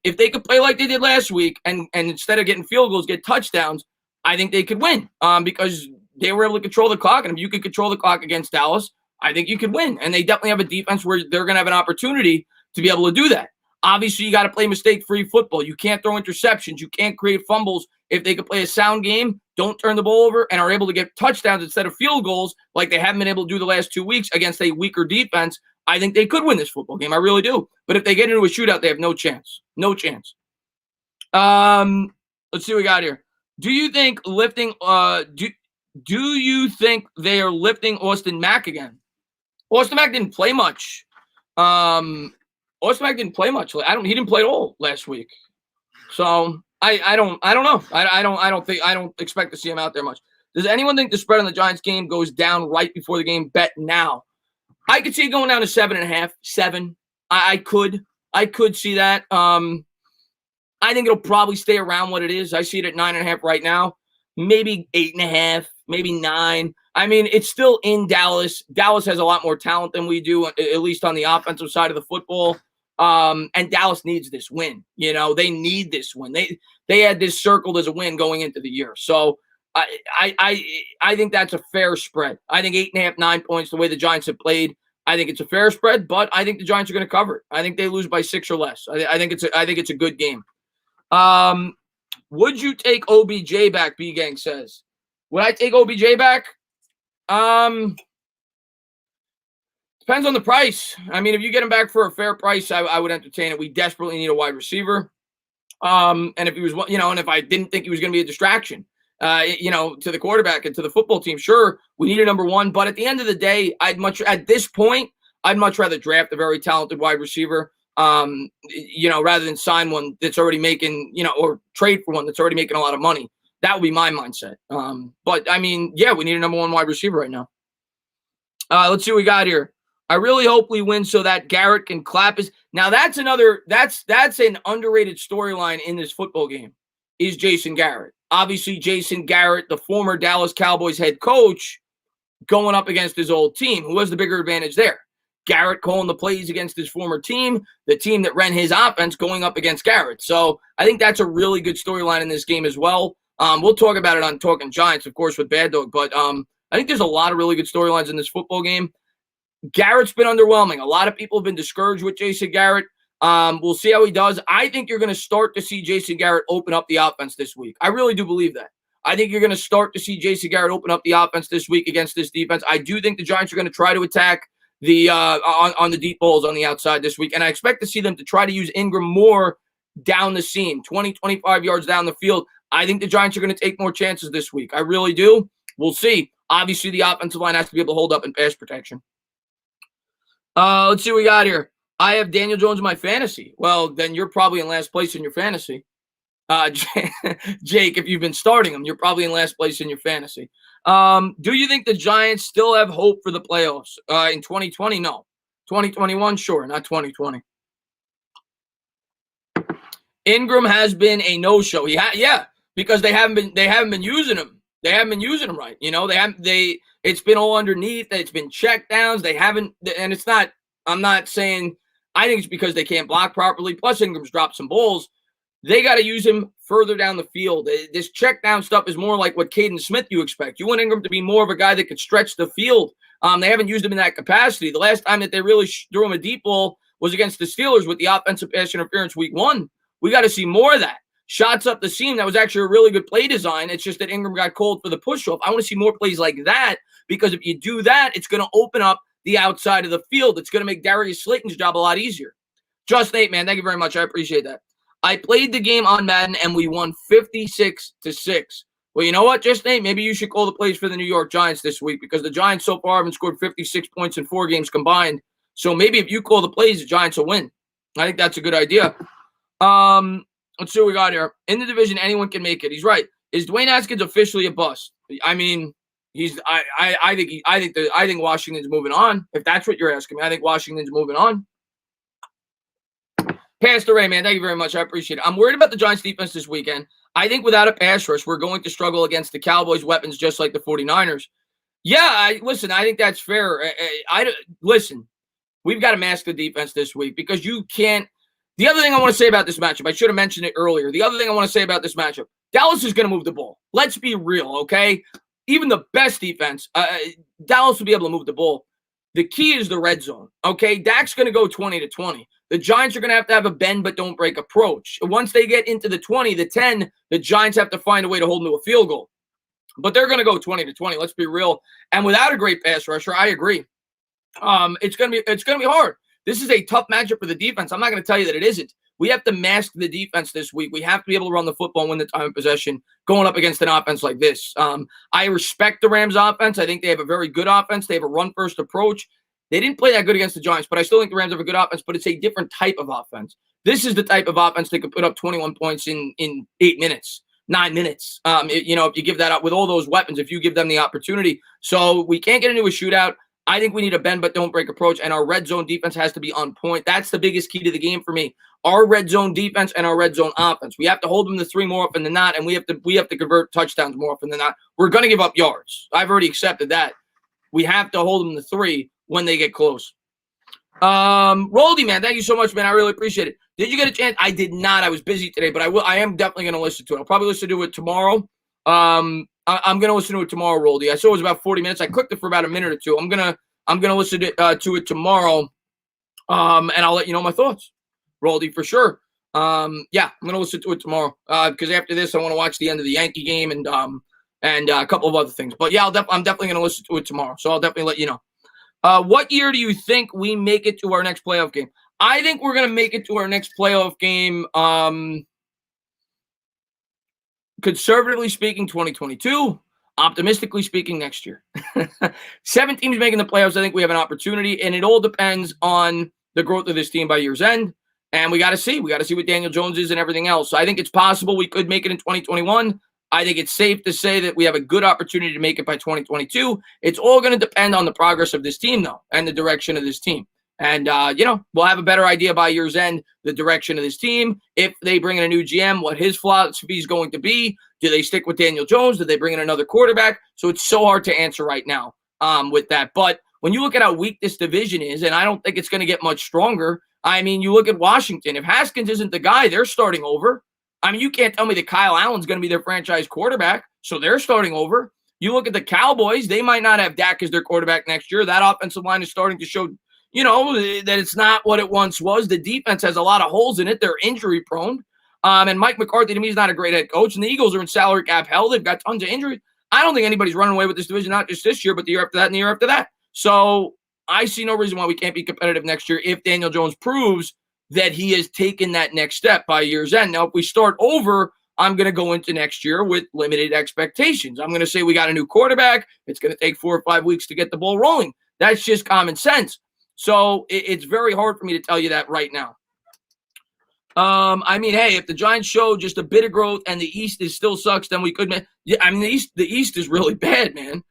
If they could play like they did last week and instead of getting field goals, get touchdowns, I think they could win because they were able to control the clock. And if you could control the clock against Dallas, I think you could win. And they definitely have a defense where they're going to have an opportunity to be able to do that. Obviously, you got to play mistake-free football. You can't throw interceptions. You can't create fumbles. If they could play a sound game, don't turn the ball over, and are able to get touchdowns instead of field goals like they haven't been able to do the last 2 weeks against a weaker defense, I think they could win this football game. I really do. But if they get into a shootout, they have no chance. No chance. Let's see what we got here. Do you think do you think they are lifting Austin Mack again? Austin Mack didn't play much. Austin Mack didn't play much. He didn't play at all last week. So I don't know. I don't expect to see him out there much. Does anyone think the spread on the Giants game goes down right before the game? Bet now. I could see it going down to 7.5, 7. I could see that. I think it'll probably stay around what it is. I see it at 9.5 right now. Maybe 8.5, maybe 9. I mean, it's still in Dallas. Dallas has a lot more talent than we do, at least on the offensive side of the football. And Dallas needs this win. You know, they need this win. They had this circled as a win going into the year. So I think that's a fair spread. I think 8.5, 9 points, the way the Giants have played, I think it's a fair spread, but I think the Giants are going to cover it. I think they lose by 6 or less. I think it's a good game. Would you take OBJ back? B Gang says. Would I take OBJ back? Depends on the price. I mean, if you get him back for a fair price, I would entertain it. We desperately need a wide receiver. And if he was, and if I didn't think he was going to be a distraction, to the quarterback and to the football team, sure, we need a number one. But at the end of the day, at this point, I'd much rather draft a very talented wide receiver, rather than sign one that's already making, or trade for one that's already making a lot of money. That would be my mindset. But I mean, yeah, we need a number one wide receiver right now. Let's see what we got here. I really hope we win so that Garrett can clap his. Now that's an underrated storyline in this football game is Jason Garrett. Obviously, Jason Garrett, the former Dallas Cowboys head coach, going up against his old team. Who has the bigger advantage there? Garrett calling the plays against his former team, the team that ran his offense going up against Garrett. So I think that's a really good storyline in this game as well. We'll talk about it on Talking Giants, of course, with Bad Dog. But I think there's a lot of really good storylines in this football game. Garrett's been underwhelming. A lot of people have been discouraged with Jason Garrett. We'll see how he does. I think you're going to start to see Jason Garrett open up the offense this week. I really do believe that. I think you're going to start to see Jason Garrett open up the offense this week against this defense. I do think the Giants are going to try to attack the on the deep balls on the outside this week. And I expect to see them to try to use Ingram more down the seam, 20, 25 yards down the field. I think the Giants are going to take more chances this week. I really do. We'll see. Obviously, the offensive line has to be able to hold up in pass protection. Let's see what we got here. I have Daniel Jones in my fantasy. Well, then you're probably in last place in your fantasy. Jake, if you've been starting him, you're probably in last place in your fantasy. Do you think the Giants still have hope for the playoffs in 2020? No. 2021, sure, not 2020. Ingram has been a no-show. Yeah, because they haven't been using him. They haven't been using them right. It's been all underneath. It's been check downs. They haven't, and it's not, I'm not saying, I think it's because they can't block properly. Plus Ingram's dropped some balls. They got to use him further down the field. This check down stuff is more like what Caden Smith you expect. You want Ingram to be more of a guy that could stretch the field. They haven't used him in that capacity. The last time that they really threw him a deep ball was against the Steelers with the offensive pass interference week 1. We got to see more of that. Shots up the seam, that was actually a really good play design. It's just that Ingram got cold for the push-off. I want to see more plays like that, because if you do that, it's going to open up the outside of the field. It's going to make Darius Slayton's job a lot easier. Just Nate, man, thank you very much. I appreciate that. I played the game on Madden, and we won 56-6. Well, you know what, Just Nate? Maybe you should call the plays for the New York Giants this week, because the Giants so far haven't scored 56 points in 4 games combined. So maybe if you call the plays, the Giants will win. I think that's a good idea. Let's see what we got here. In the division, anyone can make it. He's right. Is Dwayne Haskins officially a bust? I mean, I think Washington's moving on. If that's what you're asking me, I think Washington's moving on. Pastor Ray, man, thank you very much. I appreciate it. I'm worried about the Giants defense this weekend. I think without a pass rush, we're going to struggle against the Cowboys' weapons just like the 49ers. Yeah, listen, I think that's fair. Listen, we've got to mask the defense this week, because you can't. The other thing I want to say about this matchup, I should have mentioned it earlier. The other thing I want to say about this matchup, Dallas is going to move the ball. Let's be real, okay? Even the best defense, Dallas will be able to move the ball. The key is the red zone, okay? Dak's going to go 20-20. The Giants are going to have a bend but don't break approach. Once they get into the 20, the 10, the Giants have to find a way to hold them to a field goal. But they're going to go 20-20. Let's be real. And without a great pass rusher, I agree. It's going to be hard. This is a tough matchup for the defense. I'm not going to tell you that it isn't. We have to mask the defense this week. We have to be able to run the football and win the time of possession going up against an offense like this. I respect the Rams offense. I think they have a very good offense. They have a run-first approach. They didn't play that good against the Giants, but I still think the Rams have a good offense, but it's a different type of offense. This is the type of offense that could put up 21 points in 8 minutes, 9 minutes. If you give that up with all those weapons, if you give them the opportunity. So we can't get into a shootout. I think we need a bend but don't break approach, and our red zone defense has to be on point. That's the biggest key to the game for me. Our red zone defense and our red zone offense. We have to hold them to 3 more often than not, and we have to convert touchdowns more often than not. We're going to give up yards. I've already accepted that. We have to hold them to 3 when they get close. Roldy, man, thank you so much, man. I really appreciate it. Did you get a chance? I did not. I was busy today, but I am definitely going to listen to it. I'll probably listen to it tomorrow. I'm going to listen to it tomorrow, Roldy. I saw it was about 40 minutes. I clicked it for about a minute or two. I'm gonna listen to it tomorrow, and I'll let you know my thoughts, Roldy, for sure. I'm gonna listen to it tomorrow because after this, I want to watch the end of the Yankee game and a couple of other things. But yeah, I'm definitely gonna listen to it tomorrow, so I'll definitely let you know. What year do you think we make it to our next playoff game? I think we're gonna make it to our next playoff game. Conservatively speaking, 2022. Optimistically speaking, next year. 7 teams making the playoffs. I think we have an opportunity, and it all depends on the growth of this team by year's end. And we got to see. We got to see what Daniel Jones is and everything else. So I think it's possible we could make it in 2021. I think it's safe to say that we have a good opportunity to make it by 2022. It's all going to depend on the progress of this team, though, and the direction of this team. And, we'll have a better idea by year's end, the direction of this team. If they bring in a new GM, what his philosophy is going to be. Do they stick with Daniel Jones? Do they bring in another quarterback? So it's so hard to answer right now with that. But when you look at how weak this division is, and I don't think it's going to get much stronger. I mean, you look at Washington. If Haskins isn't the guy, they're starting over. I mean, you can't tell me that Kyle Allen's going to be their franchise quarterback, so they're starting over. You look at the Cowboys. They might not have Dak as their quarterback next year. That offensive line is starting to show, that it's not what it once was. The defense has a lot of holes in it. They're injury prone. And Mike McCarthy, to me, is not a great head coach. And the Eagles are in salary cap hell. They've got tons of injuries. I don't think anybody's running away with this division, not just this year, but the year after that and the year after that. So I see no reason why we can't be competitive next year if Daniel Jones proves that he has taken that next step by year's end. Now, if we start over, I'm going to go into next year with limited expectations. I'm going to say we got a new quarterback. It's going to take 4 or 5 weeks to get the ball rolling. That's just common sense. So it's very hard for me to tell you that right now. Hey, if the Giants show just a bit of growth and the East is still sucks, then we could. The East is really bad, man.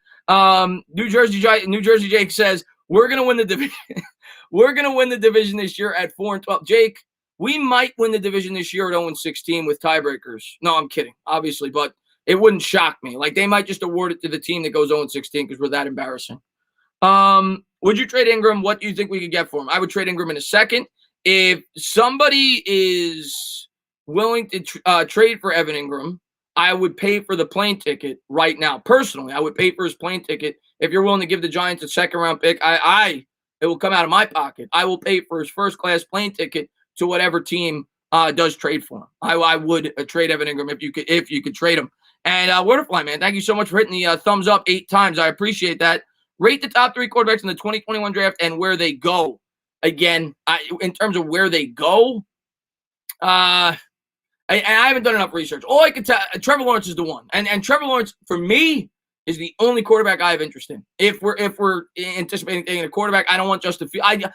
New Jersey Jake says we're gonna win the division. We're gonna win the division this year at 4-12. Jake, we might win the division this year at 0-16 with tiebreakers. No, I'm kidding, obviously, but It wouldn't shock me. Like, they might just award it to the team that goes 0-16 because we're that embarrassing. Would you trade Ingram? What do you think we could get for him? I would trade Ingram in a second. If somebody is willing to trade for Evan Ingram, I would pay for the plane ticket right now. Personally, I would pay for his plane ticket. If you're willing to give the Giants a second-round pick, it will come out of my pocket. I will pay for his first-class plane ticket to whatever team does trade for him. I would trade Evan Ingram if you could trade him. And Wordfly, man, thank you so much for hitting the thumbs up 8 times. I appreciate that. Rate the top 3 quarterbacks in the 2021 draft and where they go. Again, in terms of where they go, I haven't done enough research. All I can tell, Trevor Lawrence is the one. And Trevor Lawrence, for me, is the only quarterback I have interest in. If we're anticipating taking a quarterback, I don't want Justin Fields.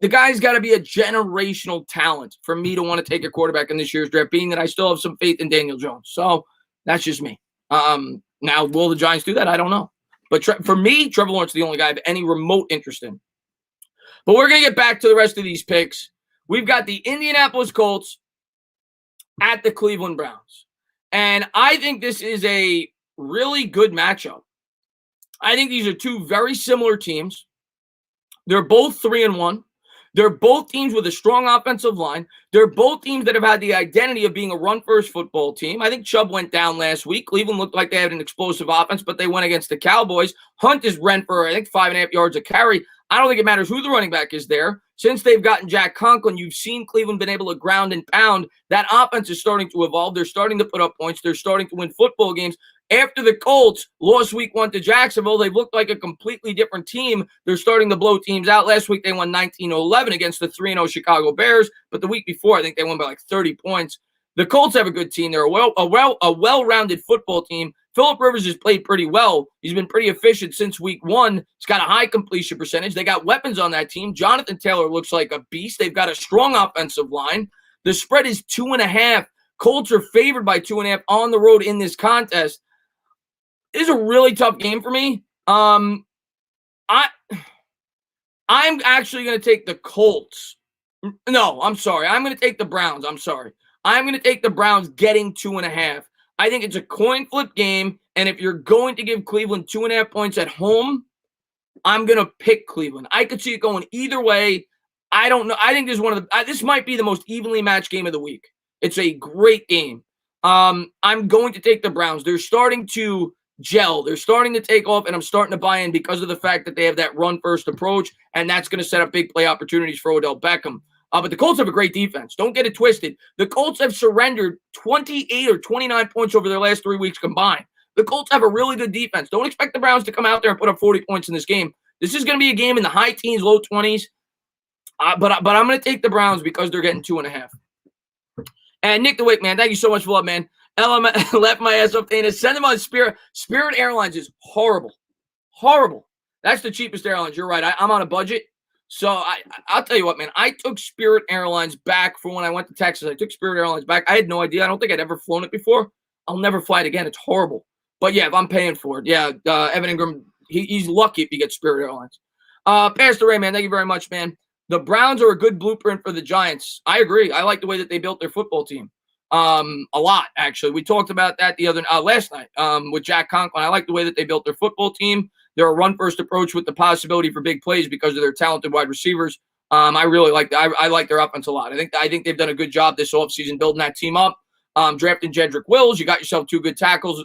The guy's got to be a generational talent for me to want to take a quarterback in this year's draft, being that I still have some faith in Daniel Jones. So that's just me. Now, will the Giants do that? I don't know. But for me, Trevor Lawrence is the only guy I have any remote interest in. But we're going to get back to the rest of these picks. We've got the Indianapolis Colts at the Cleveland Browns. And I think this is a really good matchup. I think these are 2 very similar teams. They're both 3-1. They're both teams with a strong offensive line. They're both teams that have had the identity of being a run-first football team. I think Chubb went down last week. Cleveland looked like they had an explosive offense, but they went against the Cowboys. Hunt is ran for, I think, 5.5 yards a carry. I don't think it matters who the running back is there. Since they've gotten Jack Conklin, you've seen Cleveland been able to ground and pound. That offense is starting to evolve. They're starting to put up points. They're starting to win football games. After the Colts lost week 1 to Jacksonville, they've looked like a completely different team. They're starting to blow teams out. Last week, they won 19-11 against the 3-0 Chicago Bears. But the week before, I think they won by like 30 points. The Colts have a good team. They're a well-rounded football team. Phillip Rivers has played pretty well. He's been pretty efficient since week 1. He's got a high completion percentage. They got weapons on that team. Jonathan Taylor looks like a beast. They've got a strong offensive line. The spread is 2.5. Colts are favored by 2.5 on the road in this contest. This is a really tough game for me. I'm actually going to take the Colts. No, I'm sorry. I'm going to take the Browns. I'm sorry. I'm going to take the Browns getting 2.5. I think it's a coin flip game, and if you're going to give Cleveland 2.5 points at home, I'm going to pick Cleveland. I could see it going either way. I don't know. I think this might be the most evenly matched game of the week. It's a great game. I'm going to take the Browns. They're starting to gel. They're starting to take off, and I'm starting to buy in because of the fact that they have that run-first approach, and that's going to set up big play opportunities for Odell Beckham. But the Colts have a great defense. Don't get it twisted. The Colts have surrendered 28 or 29 points over their last 3 weeks combined. The Colts have a really good defense. Don't expect the Browns to come out there and put up 40 points in this game. This is going to be a game in the high teens, low 20s. But I'm going to take the Browns because they're getting 2.5. And Nick the Wick, man, thank you so much for love, man. Left my ass up there. Send them on Spirit. Spirit Airlines is horrible. Horrible. That's the cheapest airlines. You're right. I'm on a budget. So I'll tell you what, man. I took Spirit Airlines back from when I went to Texas. I took Spirit Airlines back. I had no idea. I don't think I'd ever flown it before. I'll never fly it again. It's horrible. But yeah, if I'm paying for it, yeah, Evan Ingram, he's lucky if he gets Spirit Airlines. Pastor Ray, man, thank you very much, man. The Browns are a good blueprint for the Giants. I agree. I like the way that they built their football team. A lot, actually. We talked about that last night with Jack Conklin. I like the way that they built their football team. They're a run-first approach with the possibility for big plays because of their talented wide receivers. I really like that. I like their offense a lot. I think they've done a good job this offseason building that team up. Drafting Jedrick Wills, you got yourself 2 good tackles.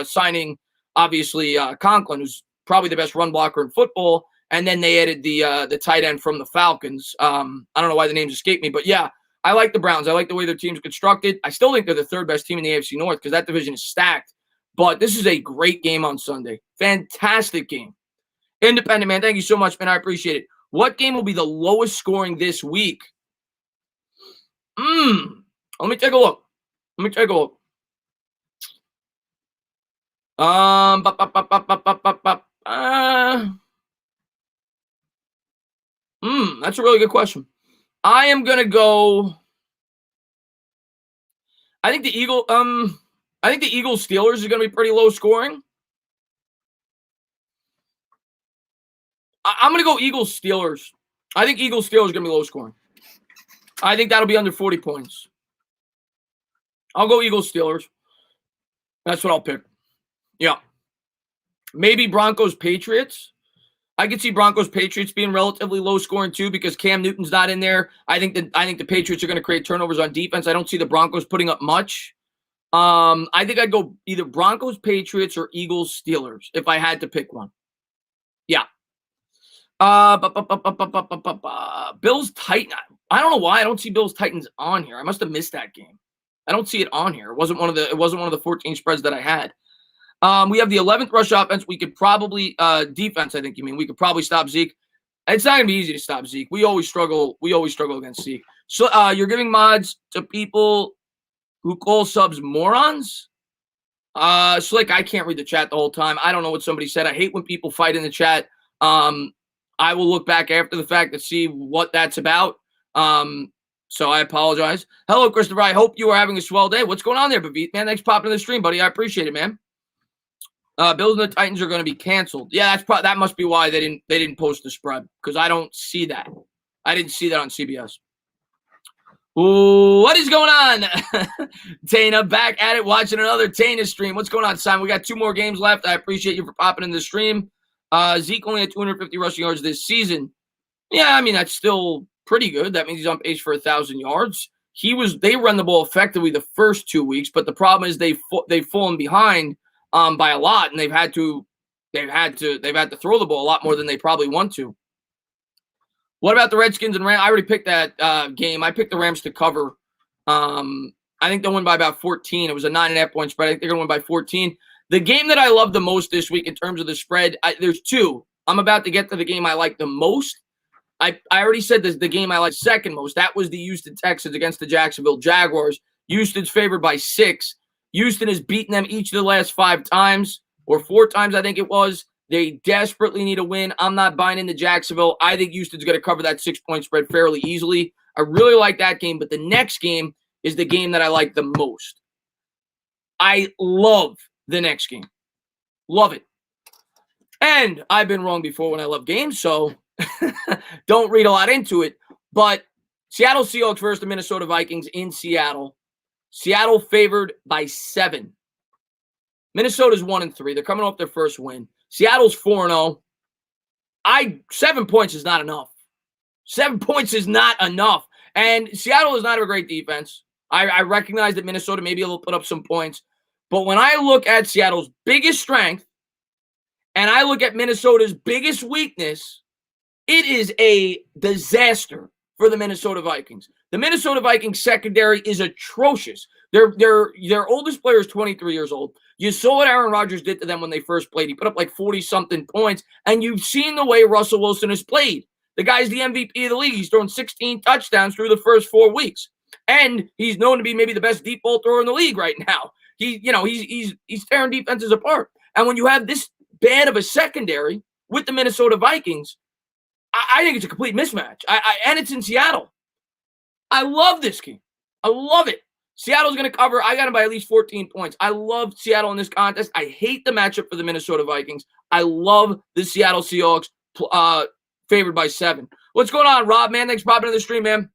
Signing, obviously, Conklin, who's probably the best run blocker in football. And then they added the tight end from the Falcons. I don't know why the names escape me, but yeah, I like the Browns. I like the way their team's constructed. I still think they're the 3rd best team in the AFC North because that division is stacked. But this is a great game on Sunday. Fantastic game. Independent, man, thank you so much, man. I appreciate it. What game will be the lowest scoring this week? Let me take a look. That's a really good question. I am gonna go. I think the Eagles Steelers is gonna be pretty low scoring. I'm gonna go Eagles Steelers. I think Eagles Steelers is gonna be low scoring. I think that'll be under 40 points. I'll go Eagles Steelers. That's what I'll pick. Yeah. Maybe Broncos Patriots. I could see Broncos Patriots being relatively low scoring too because Cam Newton's not in there. I think the Patriots are going to create turnovers on defense. I don't see the Broncos putting up much. I think I'd go either Broncos Patriots or Eagles Steelers if I had to pick one. Yeah. Bills Titans. I don't know why I don't see Bills Titans on here. I must have missed that game. I don't see it on here. It wasn't one of the 14 spreads that I had. We have the 11th rush offense. We could probably defense. I think you mean we could probably stop Zeke. It's not gonna be easy to stop Zeke. We always struggle against Zeke. So you're giving mods to people who call subs morons. Slick, I can't read the chat the whole time. I don't know what somebody said. I hate when people fight in the chat. I will look back after the fact to see what that's about. So I apologize. Hello, Christopher. I hope you are having a swell day. What's going on there, Bavit? Man, thanks for popping in the stream, buddy. I appreciate it, man. Bills and the Titans are going to be canceled. Yeah, that must be why they didn't post the spread because I don't see that. I didn't see that on CBS. Ooh, what is going on? Tana back at it, watching another Tana stream. What's going on, Simon? We got 2 more games left. I appreciate you for popping in the stream. Zeke only had 250 rushing yards this season. Yeah, I mean, that's still pretty good. That means he's on pace for 1,000 yards. They run the ball effectively the first 2 weeks, but the problem is they've fallen behind by a lot, and they've had to throw the ball a lot more than they probably want to. What about the Redskins and Rams? I already picked that game. I picked the Rams to cover. I think they'll win by about 14. It was a 9.5 point spread. I think they're going to win by 14. The game that I love the most this week in terms of the spread, there's 2. I'm about to get to the game I like the most. I already said this, the game I like second most. That was the Houston Texans against the Jacksonville Jaguars. Houston's favored by 6. Houston has beaten them each of the last 5 times, or 4 times, I think it was. They desperately need a win. I'm not buying into Jacksonville. I think Houston's going to cover that 6-point spread fairly easily. I really like that game, but the next game is the game that I like the most. I love the next game. Love it. And I've been wrong before when I love games, so don't read a lot into it. But Seattle Seahawks versus the Minnesota Vikings in Seattle. Seattle favored by 7. Minnesota's 1-3. They're coming off their first win. Seattle's 4-0. 7 points is not enough. 7 points is not enough. And Seattle is not a great defense. I recognize that Minnesota maybe will put up some points. But when I look at Seattle's biggest strength and I look at Minnesota's biggest weakness, it is a disaster for the Minnesota Vikings. The Minnesota Vikings secondary is atrocious. Their oldest player is 23 years old. You saw what Aaron Rodgers did to them when they first played. He put up like 40-something points, and you've seen the way Russell Wilson has played. The guy's the MVP of the league. He's thrown 16 touchdowns through the first 4 weeks, and he's known to be maybe the best deep ball thrower in the league right now. He's tearing defenses apart. And when you have this bad of a secondary with the Minnesota Vikings, I think it's a complete mismatch. And it's in Seattle. I love this game. I love it. Seattle's going to cover. I got them by at least 14 points. I love Seattle in this contest. I hate the matchup for the Minnesota Vikings. I love the Seattle Seahawks favored by 7. What's going on, Rob, man? Thanks for popping in the stream, man.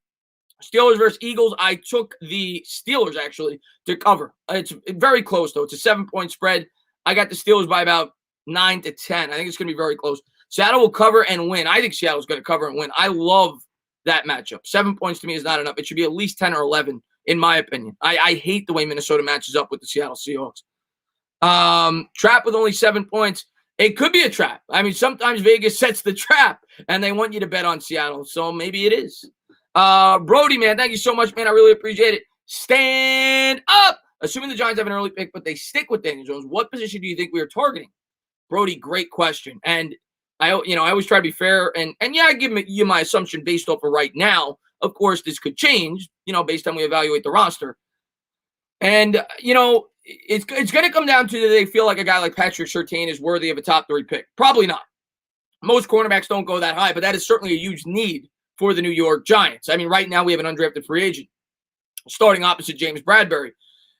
Steelers versus Eagles. I took the Steelers, actually, to cover. It's very close, though. It's a 7-point spread. I got the Steelers by about 9 to 10. I think it's going to be very close. Seattle will cover and win. I think Seattle's going to cover and win. I love that matchup. 7 points to me is not enough. It should be at least 10 or 11. In my opinion. I hate the way Minnesota matches up with the Seattle Seahawks. Trap with only 7 points. It could be a trap. I mean, sometimes Vegas sets the trap, and they want you to bet on Seattle, so maybe it is. Brody, man, thank you so much, man. I really appreciate it. Stand up! Assuming the Giants have an early pick, but they stick with Daniel Jones, what position do you think we are targeting? Brody, great question. And I always try to be fair, and yeah, I give you my assumption based off of right now. Of course, this could change, based on we evaluate the roster. And, it's going to come down to do they feel like a guy like Patrick Surtain is worthy of a top 3 pick? Probably not. Most cornerbacks don't go that high, but that is certainly a huge need for the New York Giants. I mean, right now we have an undrafted free agent starting opposite James Bradbury.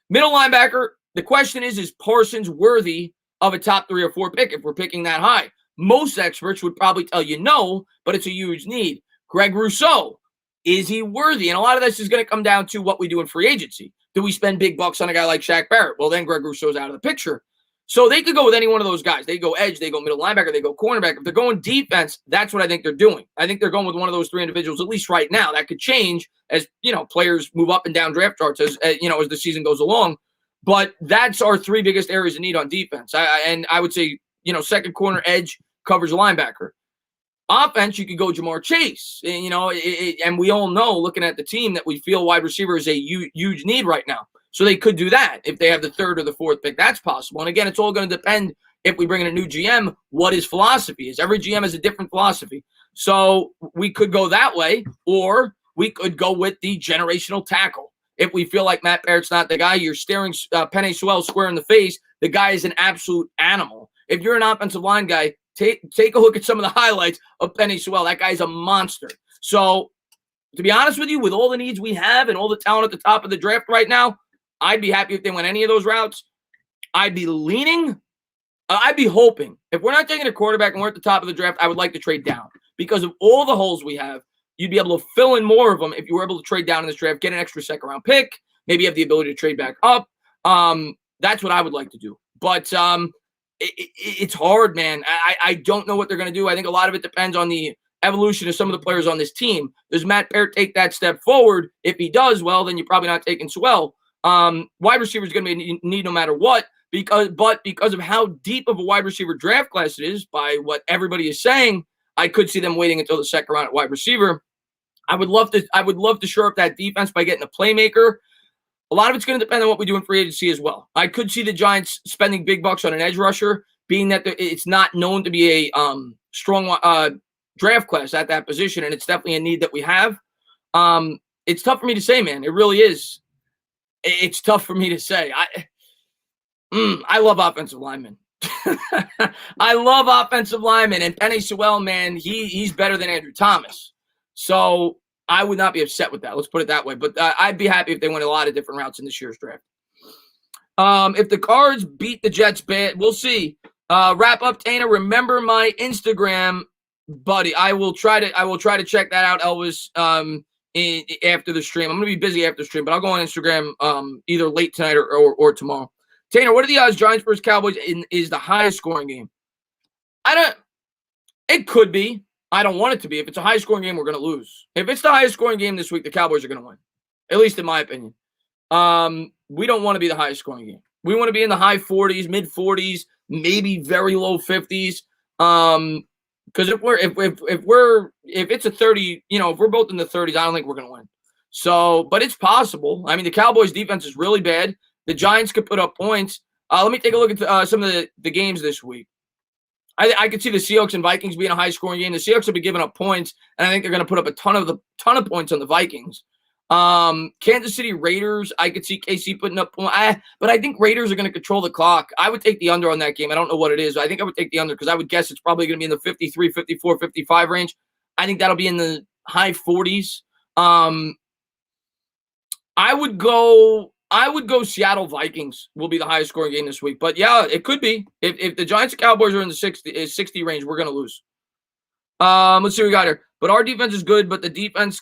Middle linebacker, the question is Parsons worthy of a top 3 or 4 pick if we're picking that high? Most experts would probably tell you no, but it's a huge need. Greg Rousseau. Is he worthy? And a lot of this is going to come down to what we do in free agency. Do we spend big bucks on a guy like Shaq Barrett? Well, then Greg Rousseau's out of the picture. So they could go with any one of those guys. They go edge, they go middle linebacker, they go cornerback. If they're going defense, that's what I think they're doing. I think they're going with one of those three individuals, at least right now. That could change as, players move up and down draft charts as the season goes along. But that's our three biggest areas of need on defense. I would say, second corner, edge, covers linebacker. Offense, you could go Jamar Chase. And we all know, looking at the team, that we feel wide receiver is a huge need right now. So they could do that if they have the third or the fourth pick. That's possible. And again, it's all going to depend if we bring in a new GM, what his philosophy is. Every GM has a different philosophy. So we could go that way, or we could go with the generational tackle. If we feel like Matt Barrett's not the guy, you're staring Penei Sewell square in the face. The guy is an absolute animal. If you're an offensive line guy, take a look at some of the highlights of Penei Sewell. That guy's a monster. So to be honest with you, with all the needs we have and all the talent at the top of the draft right now, I'd be happy if they went any of those routes. I'd be hoping. If we're not taking a quarterback and we're at the top of the draft, I would like to trade down. Because of all the holes we have, you'd be able to fill in more of them if you were able to trade down in this draft, get an extra second-round pick, maybe have the ability to trade back up. That's what I would like to do. But it's hard, man. I don't know what they're going to do. I think a lot of it depends on the evolution of some of the players on this team. Does Matt Barrett take that step forward? If he does, well, then you're probably not taking Sewell. Wide receiver is going to be a need no matter what, because of how deep of a wide receiver draft class it is, by what everybody is saying, I could see them waiting until the second round at wide receiver. I would love to shore up that defense by getting a playmaker. A lot of it's going to depend on what we do in free agency as well. I could see the Giants spending big bucks on an edge rusher, being that it's not known to be a strong draft class at that position, and it's definitely a need that we have. It's tough for me to say, man. It really is. It's tough for me to say. I love offensive linemen. I love offensive linemen. And Penei Sewell, man, he's better than Andrew Thomas. So I would not be upset with that. Let's put it that way. But I'd be happy if they went a lot of different routes in this year's draft. If the Cards beat the Jets bad, we'll see. Wrap up, Dana. Remember my Instagram, buddy. I will try to check that out, Elvis. After the stream. I'm going to be busy after the stream, but I'll go on Instagram either late tonight or tomorrow. Tanner, what are the odds Giants versus Cowboys is the highest scoring game? It could be. I don't want it to be. If it's a high scoring game, we're going to lose. If it's the highest scoring game this week, the Cowboys are going to win. At least in my opinion. We don't want to be the highest scoring game. We want to be in the high 40s, mid 40s, maybe very low 50s. Because if it's a 30, if we're both in the 30s, I don't think we're going to win. So, but it's possible. I mean, the Cowboys defense is really bad. The Giants could put up points. Let me take a look at some of the games this week. I could see the Seahawks and Vikings being a high scoring game. The Seahawks have been giving up points, and I think they're going to put up a ton of points on the Vikings. Kansas City Raiders, I could see KC putting up points. But I think Raiders are going to control the clock. I would take the under on that game. I don't know what it is. I think I would take the under because I would guess it's probably going to be in the 53, 54, 55 range. I think that'll be in the high 40s. I would go Seattle Vikings will be the highest scoring game this week. But yeah, it could be. If the Giants and Cowboys are in the 60 range, we're going to lose. Let's see what we got here. But our defense is good, but the defense,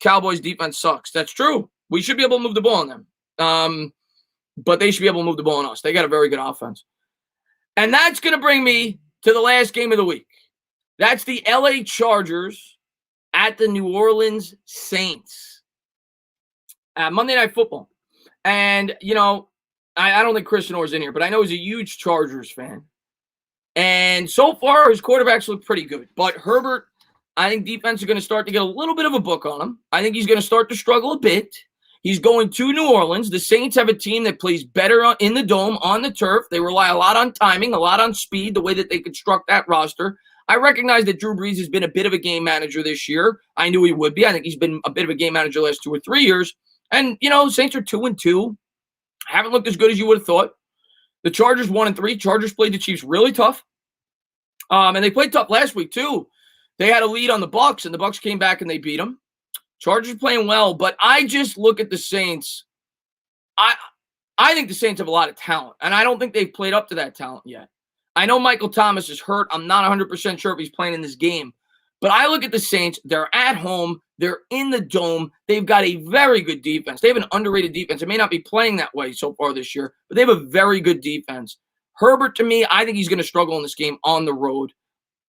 Cowboys defense sucks. That's true. We should be able to move the ball on them. But they should be able to move the ball on us. They got a very good offense. And that's going to bring me to the last game of the week. That's the LA Chargers at the New Orleans Saints. Monday Night Football. And, I don't think Christian Orr's in here, but I know he's a huge Chargers fan. And so far, his quarterbacks look pretty good. But Herbert, I think defense is going to start to get a little bit of a book on him. I think he's going to start to struggle a bit. He's going to New Orleans. The Saints have a team that plays better in the dome, on the turf. They rely a lot on timing, a lot on speed, the way that they construct that roster. I recognize that Drew Brees has been a bit of a game manager this year. I knew he would be. I think he's been a bit of a game manager the last 2 or 3 years. And, Saints are 2-2. Haven't looked as good as you would have thought. The Chargers 1-3. Chargers played the Chiefs really tough. And they played tough last week, too. They had a lead on the Bucs, and the Bucs came back and they beat them. Chargers playing well, but I just look at the Saints. I think the Saints have a lot of talent, and I don't think they've played up to that talent yet. I know Michael Thomas is hurt. I'm not 100% sure if he's playing in this game. But I look at the Saints. They're at home. They're in the dome. They've got a very good defense. They have an underrated defense. It may not be playing that way so far this year, but they have a very good defense. Herbert, to me, I think he's going to struggle in this game on the road.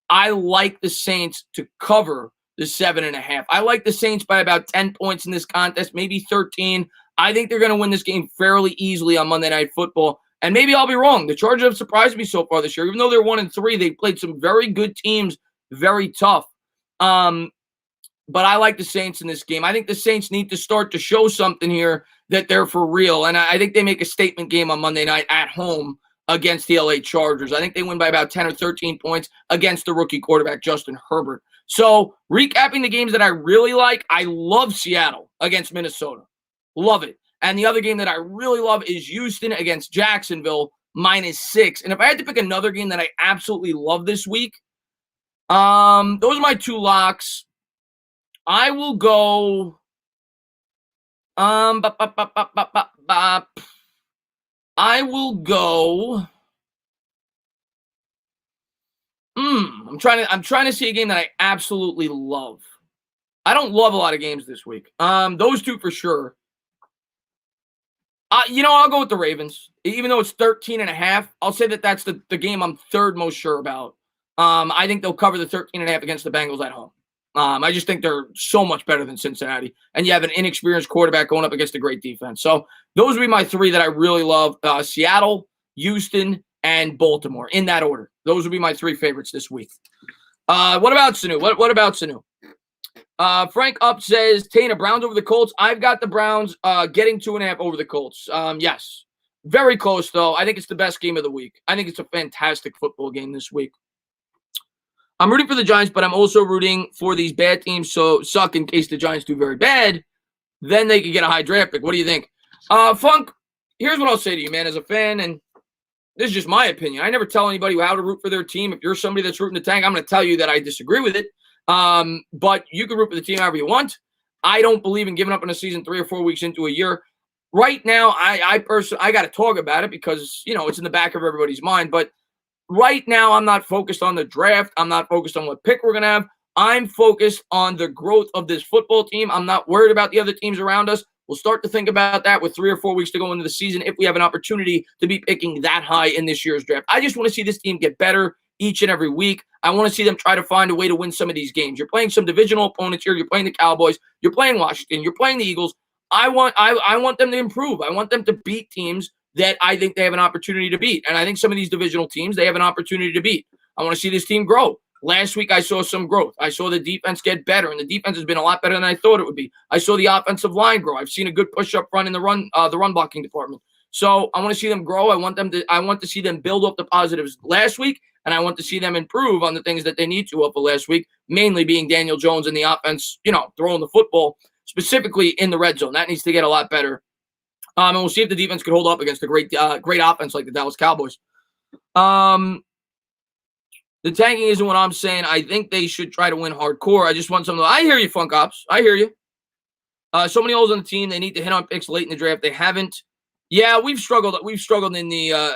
I like the Saints to cover the 7.5. I like the Saints by about 10 points in this contest, maybe 13. I think they're going to win this game fairly easily on Monday Night Football. And maybe I'll be wrong. The Chargers have surprised me so far this year. Even though they're 1-3, they played some very good teams, very tough. But I like the Saints in this game. I think the Saints need to start to show something here that they're for real. And I think they make a statement game on Monday night at home against the LA Chargers. I think they win by about 10 or 13 points against the rookie quarterback, Justin Herbert. So recapping the games that I really like, I love Seattle against Minnesota. Love it. And the other game that I really love is Houston against Jacksonville, -6. And if I had to pick another game that I absolutely love this week, those are my two locks. I will go I will go I'm trying to see a game that I absolutely love. I don't love a lot of games this week. Those two for sure. I'll go with the Ravens. Even though it's 13.5, I'll say that that's the game I'm third most sure about. I think they'll cover the 13.5 against the Bengals at home. I just think they're so much better than Cincinnati. And you have an inexperienced quarterback going up against a great defense. So those would be my three that I really love. Seattle, Houston, and Baltimore, in that order. Those would be my three favorites this week. What about Sanu? What about Sanu? Frank Up says, Tana, Browns over the Colts. I've got the Browns getting 2.5 over the Colts. Yes. Very close, though. I think it's the best game of the week. I think it's a fantastic football game this week. I'm rooting for the Giants, but I'm also rooting for these bad teams so suck in case the Giants do very bad. Then they could get a high draft pick. What do you think? Funk, here's what I'll say to you, man, as a fan, and this is just my opinion. I never tell anybody how to root for their team. If you're somebody that's rooting the tank, I'm going to tell you that I disagree with it. But you can root for the team however you want. I don't believe in giving up on a season 3 or 4 weeks into a year. Right now, I personally, I got to talk about it because, it's in the back of everybody's mind. But right now, I'm not focused on the draft. I'm not focused on what pick we're going to have. I'm focused on the growth of this football team. I'm not worried about the other teams around us. We'll start to think about that with 3 or 4 weeks to go into the season if we have an opportunity to be picking that high in this year's draft. I just want to see this team get better each and every week. I want to see them try to find a way to win some of these games. You're playing some divisional opponents here. You're playing the Cowboys. You're playing Washington. You're playing the Eagles. I want them to improve. I want them to beat teams that I think they have an opportunity to beat. And I think some of these divisional teams, they have an opportunity to beat. I want to see this team grow. Last week, I saw some growth. I saw the defense get better, and the defense has been a lot better than I thought it would be. I saw the offensive line grow. I've seen a good push-up run in the run blocking department. So I want to see them grow. I want to see them build up the positives last week, and I want to see them improve on the things that they need to up last week, mainly being Daniel Jones and the offense, throwing the football, specifically in the red zone. That needs to get a lot better. And we'll see if the defense could hold up against a great offense like the Dallas Cowboys. The tanking isn't what I'm saying. I think they should try to win hardcore. I just want something. I hear you, Funk Ops. I hear you. So many holes on the team. They need to hit on picks late in the draft. They haven't. Yeah, we've struggled. We've struggled in the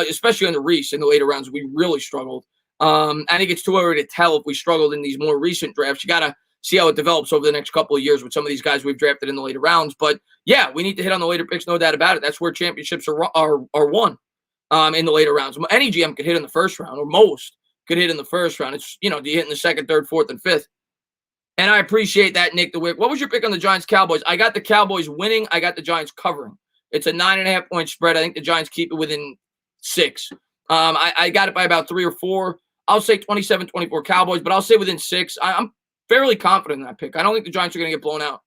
especially on the Reese in the later rounds. We really struggled. I think it's too early to tell if we struggled in these more recent drafts. You gotta see how it develops over the next couple of years with some of these guys we've drafted in the later rounds. But yeah, we need to hit on the later picks, no doubt about it. That's where championships are won. In the later rounds. Any GM could hit in the first round, or most could hit in the first round. It's, do you hit in the second, third, fourth, and fifth? And I appreciate that, Nick DeWick. What was your pick on the Giants-Cowboys? I got the Cowboys winning. I got the Giants covering. It's a 9.5-point spread. I think the Giants keep it within 6. I got it by about 3 or 4. I'll say 27-24 Cowboys, but I'll say within 6. I'm fairly confident in that pick. I don't think the Giants are going to get blown out.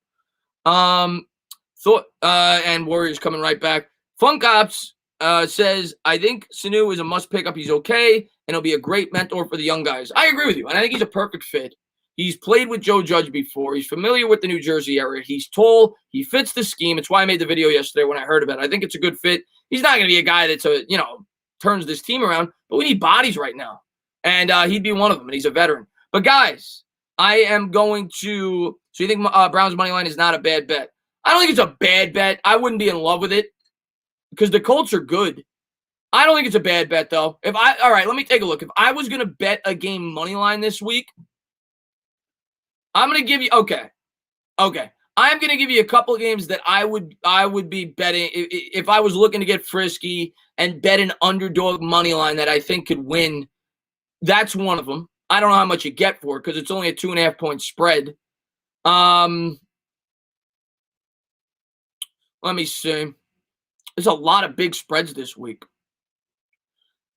And Warriors coming right back. Funk Ops says, I think Sanu is a must pick up. He's okay, and he'll be a great mentor for the young guys. I agree with you, and I think he's a perfect fit. He's played with Joe Judge before. He's familiar with the New Jersey area. He's tall. He fits the scheme. It's why I made the video yesterday when I heard about it. I think it's a good fit. He's not going to be a guy that's turns this team around, but we need bodies right now, and he'd be one of them, and he's a veteran. But guys, I am going to. So you think Browns money line is not a bad bet? I don't think it's a bad bet. I wouldn't be in love with it, because the Colts are good. I don't think it's a bad bet, though. All right, let me take a look. If I was going to bet a game money line this week, I'm going to give you, okay. I'm going to give you a couple of games that I would be betting if I was looking to get frisky and bet an underdog money line that I think could win. That's one of them. I don't know how much you get for it because it's only a 2.5 point spread. Let me see. There's a lot of big spreads this week.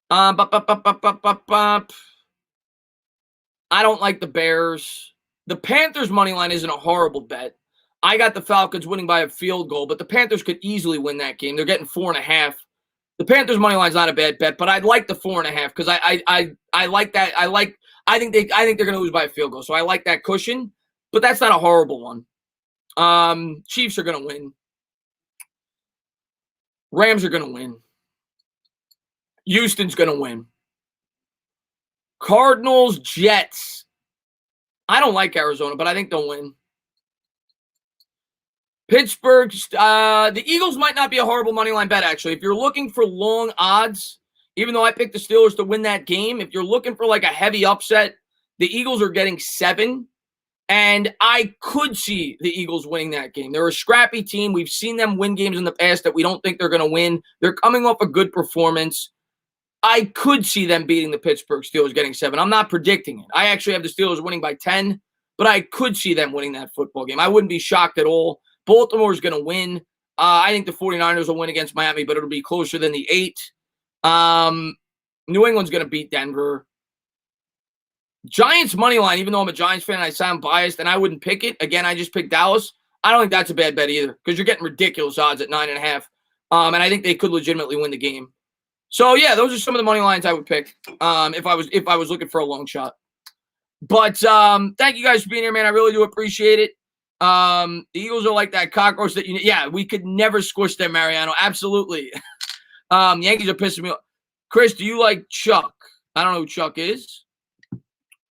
I don't like the Bears. The Panthers money line isn't a horrible bet. I got the Falcons winning by a field goal, but the Panthers could easily win that game. They're getting 4.5. The Panthers money line's not a bad bet, but I'd like the 4.5 because I like that. I think they're going to lose by a field goal, so I like that cushion. But that's not a horrible one. Chiefs are going to win. Rams are going to win. Houston's going to win. Cardinals, Jets. I don't like Arizona, but I think they'll win. Pittsburgh, the Eagles might not be a horrible money line bet, actually. If you're looking for long odds, even though I picked the Steelers to win that game, if you're looking for like a heavy upset, the Eagles are getting 7. And I could see the Eagles winning that game. They're a scrappy team. We've seen them win games in the past that we don't think they're going to win. They're coming off a good performance. I could see them beating the Pittsburgh Steelers, getting 7. I'm not predicting it. I actually have the Steelers winning by 10, but I could see them winning that football game. I wouldn't be shocked at all. Baltimore's going to win. I think the 49ers will win against Miami, but it'll be closer than the 8. New England's going to beat Denver. Giants money line, even though I'm a Giants fan and I sound biased and I wouldn't pick it. Again, I just picked Dallas. I don't think that's a bad bet either because you're getting ridiculous odds at 9.5. And I think they could legitimately win the game. So yeah, those are some of the money lines I would pick if I was looking for a long shot. But thank you guys for being here, man. I really do appreciate it. The Eagles are like that cockroach that we could never squish them, Mariano. Absolutely. The Yankees are pissing me off. Chris, do you like Chuck? I don't know who Chuck is.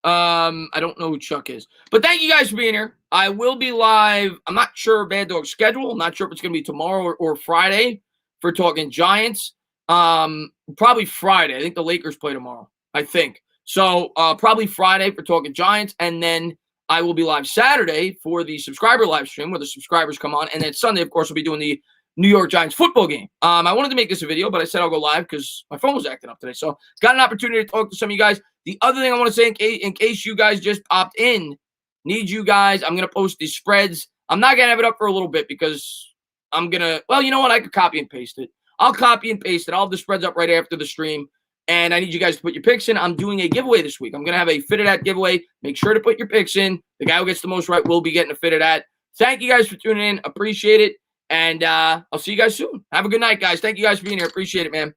I don't know who Chuck is. But thank you guys for being here. I will be live. I'm not sure Bad Dog's schedule. I'm not sure if it's going to be tomorrow or Friday for Talking Giants. Probably Friday. I think the Lakers play tomorrow. I think. So probably Friday for Talking Giants. And then I will be live Saturday for the subscriber live stream where the subscribers come on. And then Sunday, of course, we'll be doing the New York Giants football game. I wanted to make this a video, but I said I'll go live because my phone was acting up today. So got an opportunity to talk to some of you guys. The other thing I want to say in case you guys just popped in, need you guys. I'm going to post these spreads. I'm not going to have it up for a little bit because I'm going to, well, you know what? I could copy and paste it. I'll copy and paste it. I'll have the spreads up right after the stream. And I need you guys to put your picks in. I'm doing a giveaway this week. I'm going to have a Fitted At giveaway. Make sure to put your picks in. The guy who gets the most right will be getting a Fitted At. Thank you guys for tuning in. Appreciate it. And I'll see you guys soon. Have a good night, guys. Thank you guys for being here. Appreciate it, man.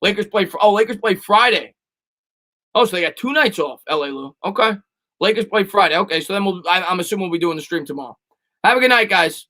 Lakers play Friday. Oh, so they got 2 nights off, LA Lou. Okay. Lakers play Friday. Okay, so then I'm assuming we'll be doing the stream tomorrow. Have a good night, guys.